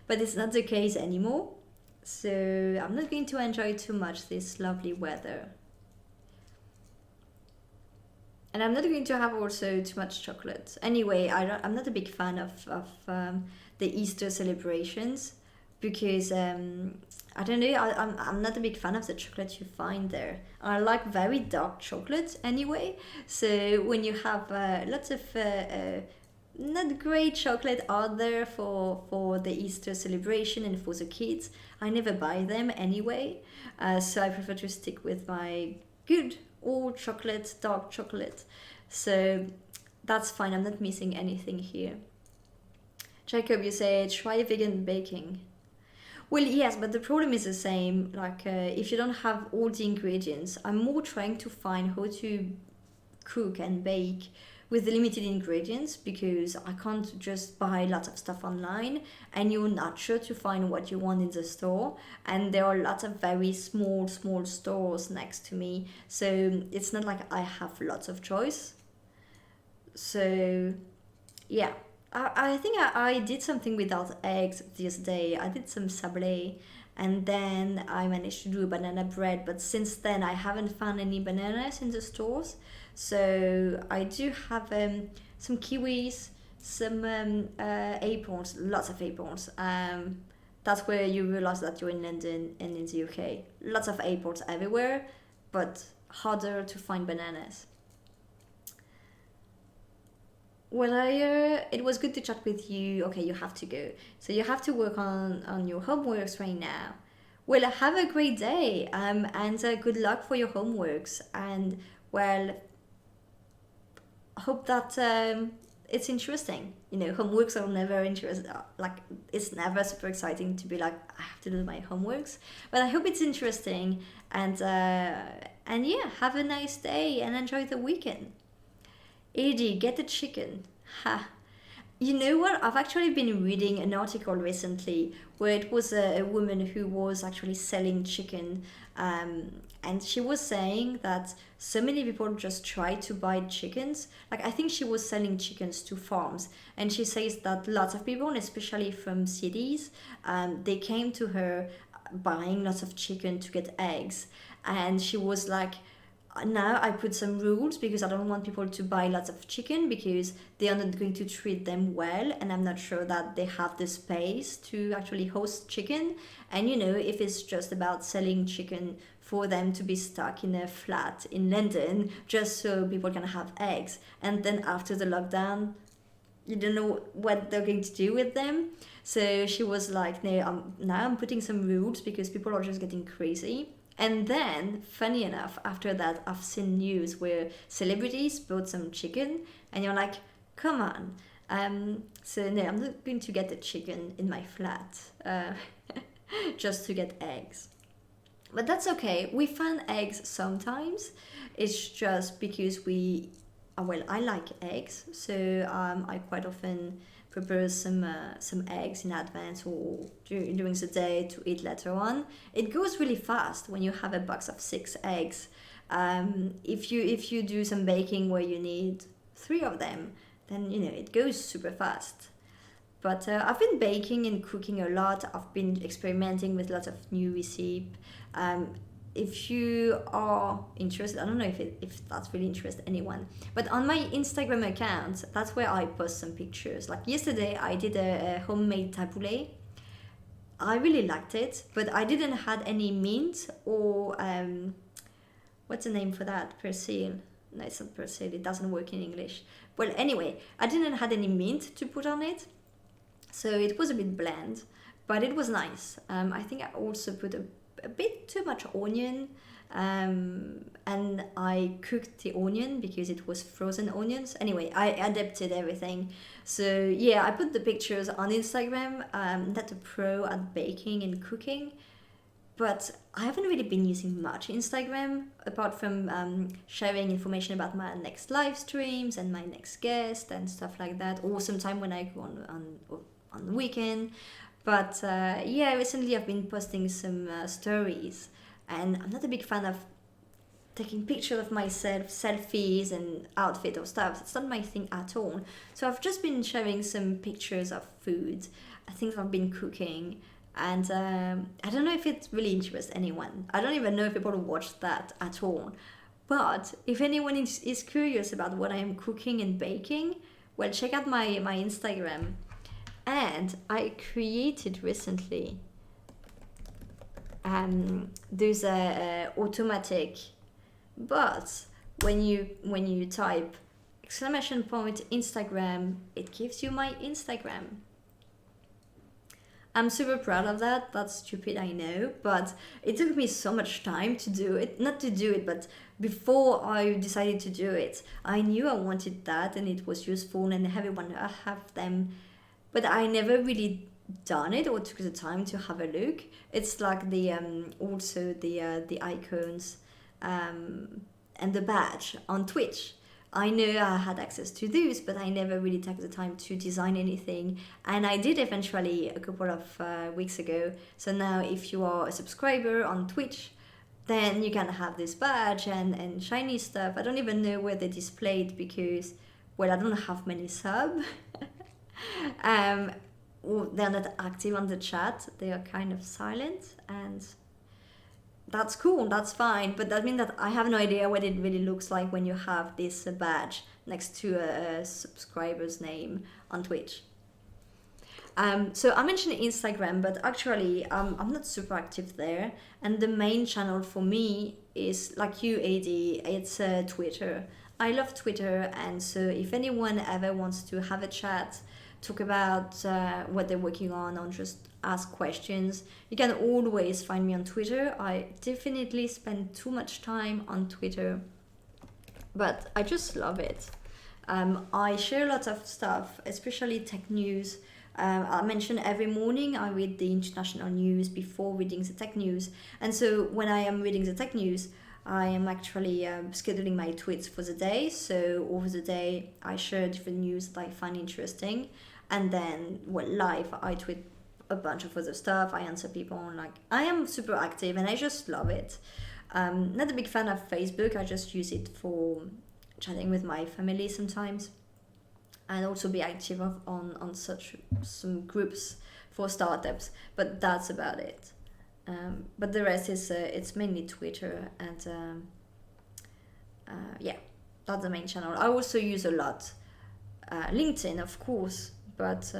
but it's not the case anymore. So I'm not going to enjoy too much this lovely weather. And I'm not going to have also too much chocolate. Anyway, I'm not a big fan of the Easter celebrations because I don't know, I'm not a big fan of the chocolate you find there. I like very dark chocolate anyway. So when you have lots of not great chocolate out there for the Easter celebration and for the kids, I never buy them anyway. So I prefer to stick with my good old chocolate, dark chocolate. So that's fine. I'm not missing anything here. Jacob, you say try vegan baking. Well, yes, but the problem is the same. Like, if you don't have all the ingredients, I'm more trying to find how to cook and bake with the limited ingredients because I can't just buy lots of stuff online and you're not sure to find what you want in the store. And there are lots of very small stores next to me. So it's not like I have lots of choice. So, yeah. I think I did something without eggs this day. I did some sablé and then I managed to do a banana bread. But since then, I haven't found any bananas in the stores. So I do have some kiwis, some acorns, lots of acorns. That's where you realize that you're in London and in the UK. Lots of acorns everywhere, but harder to find bananas. Well, it was good to chat with you. Okay, you have to go. So you have to work on your homeworks right now. Well, have a great day and good luck for your homeworks. And, well, hope that it's interesting. You know, homeworks are never interesting. Like, it's never super exciting to be like, I have to do my homeworks. But I hope it's interesting. And yeah, have a nice day and enjoy the weekend. AD, get a chicken. Ha. You know what? I've actually been reading an article recently where it was a woman who was actually selling chicken. And she was saying that so many people just try to buy chickens. Like, I think she was selling chickens to farms. And she says that lots of people, especially from cities, they came to her buying lots of chicken to get eggs. And she was like, now I put some rules because I don't want people to buy lots of chicken because they are not going to treat them well and I'm not sure that they have the space to actually host chicken. And you know, if it's just about selling chicken for them to be stuck in a flat in London just so people can have eggs, and then after the lockdown you don't know what they're going to do with them. So she was like, no, now I'm putting some rules because people are just getting crazy. And then, funny enough, after that, I've seen news where celebrities bought some chicken, and you're like, come on. So no, I'm not going to get a chicken in my flat just to get eggs. But that's okay. We find eggs sometimes. It's just because well, I like eggs, so I quite often prepare some eggs in advance or during the day to eat later on. It goes really fast when you have a box of 6 eggs. If you do some baking where you need 3 of them, then you know it goes super fast. But I've been baking and cooking a lot. I've been experimenting with lots of new recipes. If you are interested, I don't know if that's really interests anyone, but on my Instagram account, that's where I post some pictures. Like yesterday, I did a homemade tabbouleh. I really liked it, but I didn't had any mint or what's the name for that? Persil. No, it's not persil. It doesn't work in English. Well, anyway, I didn't had any mint to put on it, so it was a bit bland, but it was nice. I think I also put a bit too much onion, and I cooked the onion because it was frozen onions. Anyway, I adapted everything. So yeah, I put the pictures on Instagram. Not a pro at baking and cooking, but I haven't really been using much Instagram apart from sharing information about my next live streams and my next guest and stuff like that, or sometime when I go on the weekend. But yeah, recently I've been posting some stories, and I'm not a big fan of taking pictures of myself, selfies and outfit or stuff. It's not my thing at all. So I've just been sharing some pictures of food, things I've been cooking, and I don't know if it really interests anyone. I don't even know if people watch that at all. But if anyone is curious about what I am cooking and baking, well, check out my Instagram. And I created recently there's a automatic, but when you type exclamation point Instagram, it gives you my Instagram. I'm super proud of that. That's stupid, I know, but it took me so much time to do it. Not to do it, but before I decided to do it, I knew I wanted that and it was useful and everyone have them, but I never really done it or took the time to have a look. It's like the also the icons and the badge on Twitch. I know I had access to those, but I never really took the time to design anything. And I did eventually a couple of weeks ago. So now if you are a subscriber on Twitch, then you can have this badge and shiny stuff. I don't even know where they're displayed because, well, I don't have many subs. They're not active on the chat. They are kind of silent, and that's cool, that's fine, but that means that I have no idea what it really looks like when you have this badge next to a subscriber's name on Twitch. So I mentioned Instagram, but actually I'm not super active there, and the main channel for me is, like you, AD, it's Twitter. I love Twitter, and so if anyone ever wants to have a chat, talk about what they're working on, or just ask questions, you can always find me on Twitter. I definitely spend too much time on Twitter, but I just love it. I share lots of stuff, especially tech news. I mentioned every morning I read the international news before reading the tech news, and so when I am reading the tech news, I am actually scheduling my tweets for the day. So over the day I share different news that I find interesting, and then live I tweet a bunch of other stuff. I answer people, like I am super active and I just love it. Not a big fan of Facebook. I just use it for chatting with my family sometimes, and also be active on such some groups for startups, but that's about it. But the rest is it's mainly Twitter, and yeah, that's the main channel. I also use a lot LinkedIn, of course, but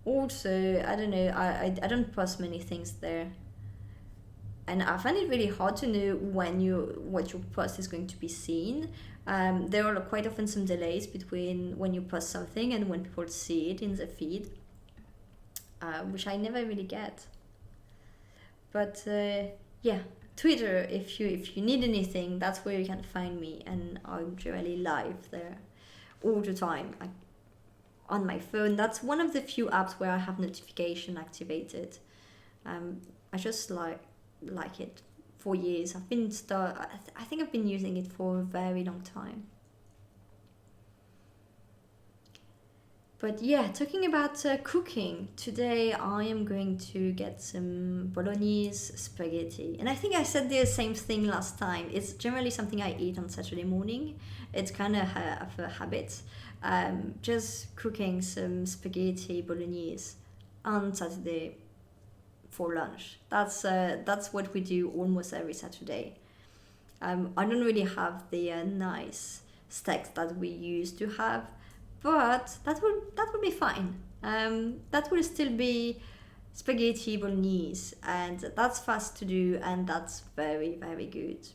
also I don't know, I don't post many things there, and I find it really hard to know what your post is going to be seen. There are quite often some delays between when you post something and when people see it in the feed, which I never really get. But yeah, Twitter, if you need anything, that's where you can find me, and I'm generally live there all the time. On my phone, that's one of the few apps where I have notification activated. I just like it for years. I think I've been using it for a very long time. But yeah, talking about cooking, today I am going to get some bolognese spaghetti. And I think I said the same thing last time. It's generally something I eat on Saturday morning. It's kind of a habit. Just cooking some spaghetti bolognese on Saturday for lunch. That's what we do almost every Saturday. I don't really have the nice steaks that we used to have, but that will be fine. That will still be spaghetti bolognese, and that's fast to do, and that's very, very good.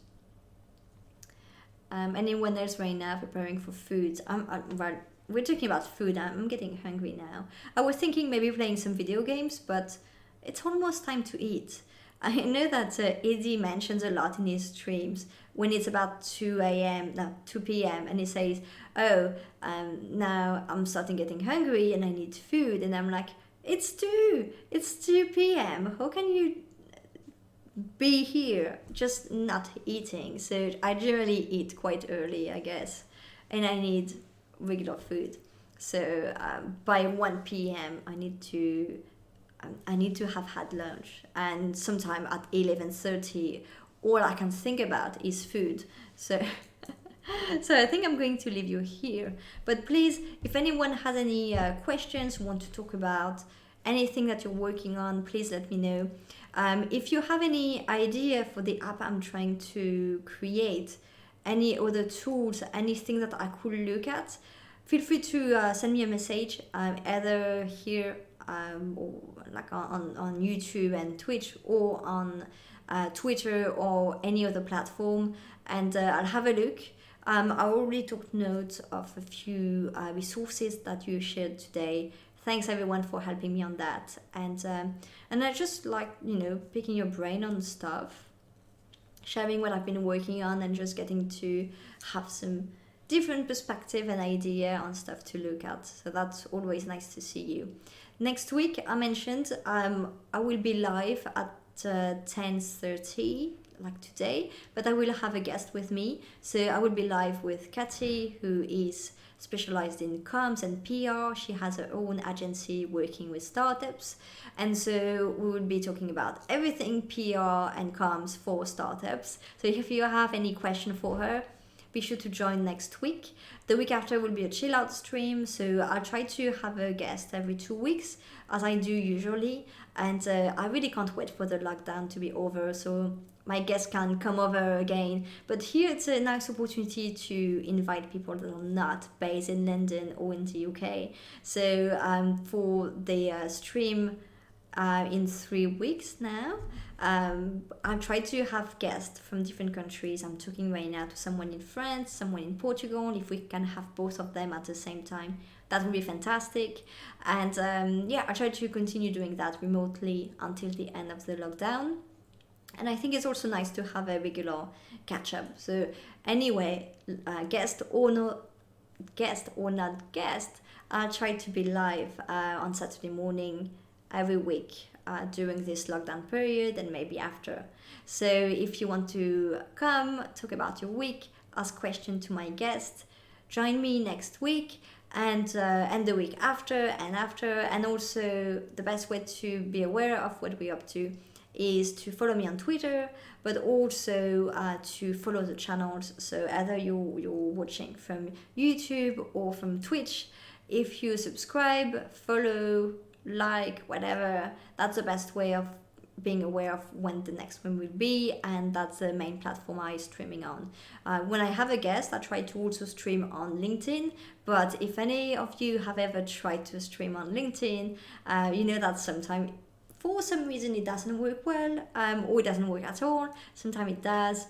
Anyone else right now preparing for food? Well, we're talking about food. I'm getting hungry now. I was thinking maybe playing some video games, but it's almost time to eat. I know that Eddie mentions a lot in his streams when it's about 2 p.m. and he says, oh, now I'm starting getting hungry and I need food. And I'm like, it's 2 p.m. How can you be here just not eating? So I generally eat quite early, I guess, and I need regular food. So by 1 p.m. I need to have had lunch, and sometime at 11:30 all I can think about is food. So so I think I'm going to leave you here, but please, if anyone has any questions, want to talk about anything that you're working on, please let me know. If you have any idea for the app I'm trying to create, any other tools, anything that I could look at, feel free to send me a message, either here or like on YouTube and Twitch, or on Twitter or any other platform, and I'll have a look. I already took note of a few resources that you shared today. Thanks everyone for helping me on that, and I just like, you know, picking your brain on stuff, sharing what I've been working on, and just getting to have some different perspective and idea on stuff to look at. So that's always nice to see you. Next week, I mentioned I will be live at 10:30 like today, but I will have a guest with me. So I will be live with Katy, who is specialized in comms and PR. She has her own agency working with startups, and so we will be talking about everything PR and comms for startups. So if you have any question for her, be sure to join next week. The week after will be a chill out stream, so I'll try to have a guest every 2 weeks, as I do usually, and I really can't wait for the lockdown to be over, so my guests can come over again. But here it's a nice opportunity to invite people that are not based in London or in the UK. So for the stream in 3 weeks now, I'll try to have guests from different countries. I'm talking right now to someone in France, someone in Portugal. If we can have both of them at the same time, that would be fantastic. And yeah, I'll try to continue doing that remotely until the end of the lockdown. And I think it's also nice to have a regular catch up. So anyway, guest or not guest, I'll try to be live on Saturday morning every week during this lockdown period, and maybe after. So if you want to come, talk about your week, ask questions to my guest, join me next week, and the week after, and also the best way to be aware of what we're up to is to follow me on Twitter, but also to follow the channels. So either you're watching from YouTube or from Twitch, if you subscribe, follow, like, whatever, that's the best way of being aware of when the next one will be, and that's the main platform I'm streaming on. When I have a guest, I try to also stream on LinkedIn, but if any of you have ever tried to stream on LinkedIn, you know that sometimes for some reason it doesn't work well, or it doesn't work at all. Sometimes it does.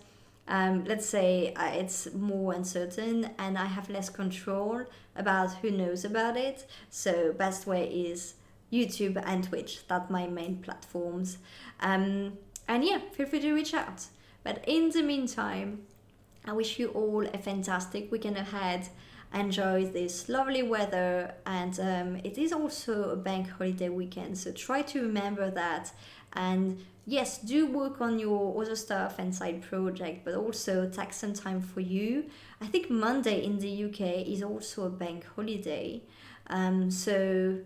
Let's say it's more uncertain and I have less control about who knows about it. So best way is YouTube and Twitch. That's my main platforms. And yeah, feel free to reach out. But in the meantime, I wish you all a fantastic weekend ahead. Enjoy this lovely weather, and it is also a bank holiday weekend, so try to remember that. And yes, do work on your other stuff and side project, but also take some time for you. I think Monday in the UK is also a bank holiday, so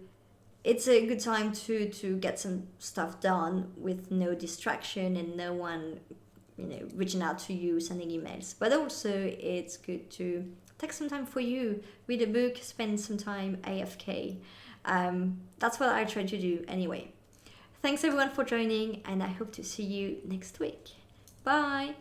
it's a good time to get some stuff done with no distraction and no one, you know, reaching out to you, sending emails. But also it's good to take some time for you, read a book, spend some time AFK. That's what I try to do anyway. Thanks everyone for joining, and I hope to see you next week. Bye!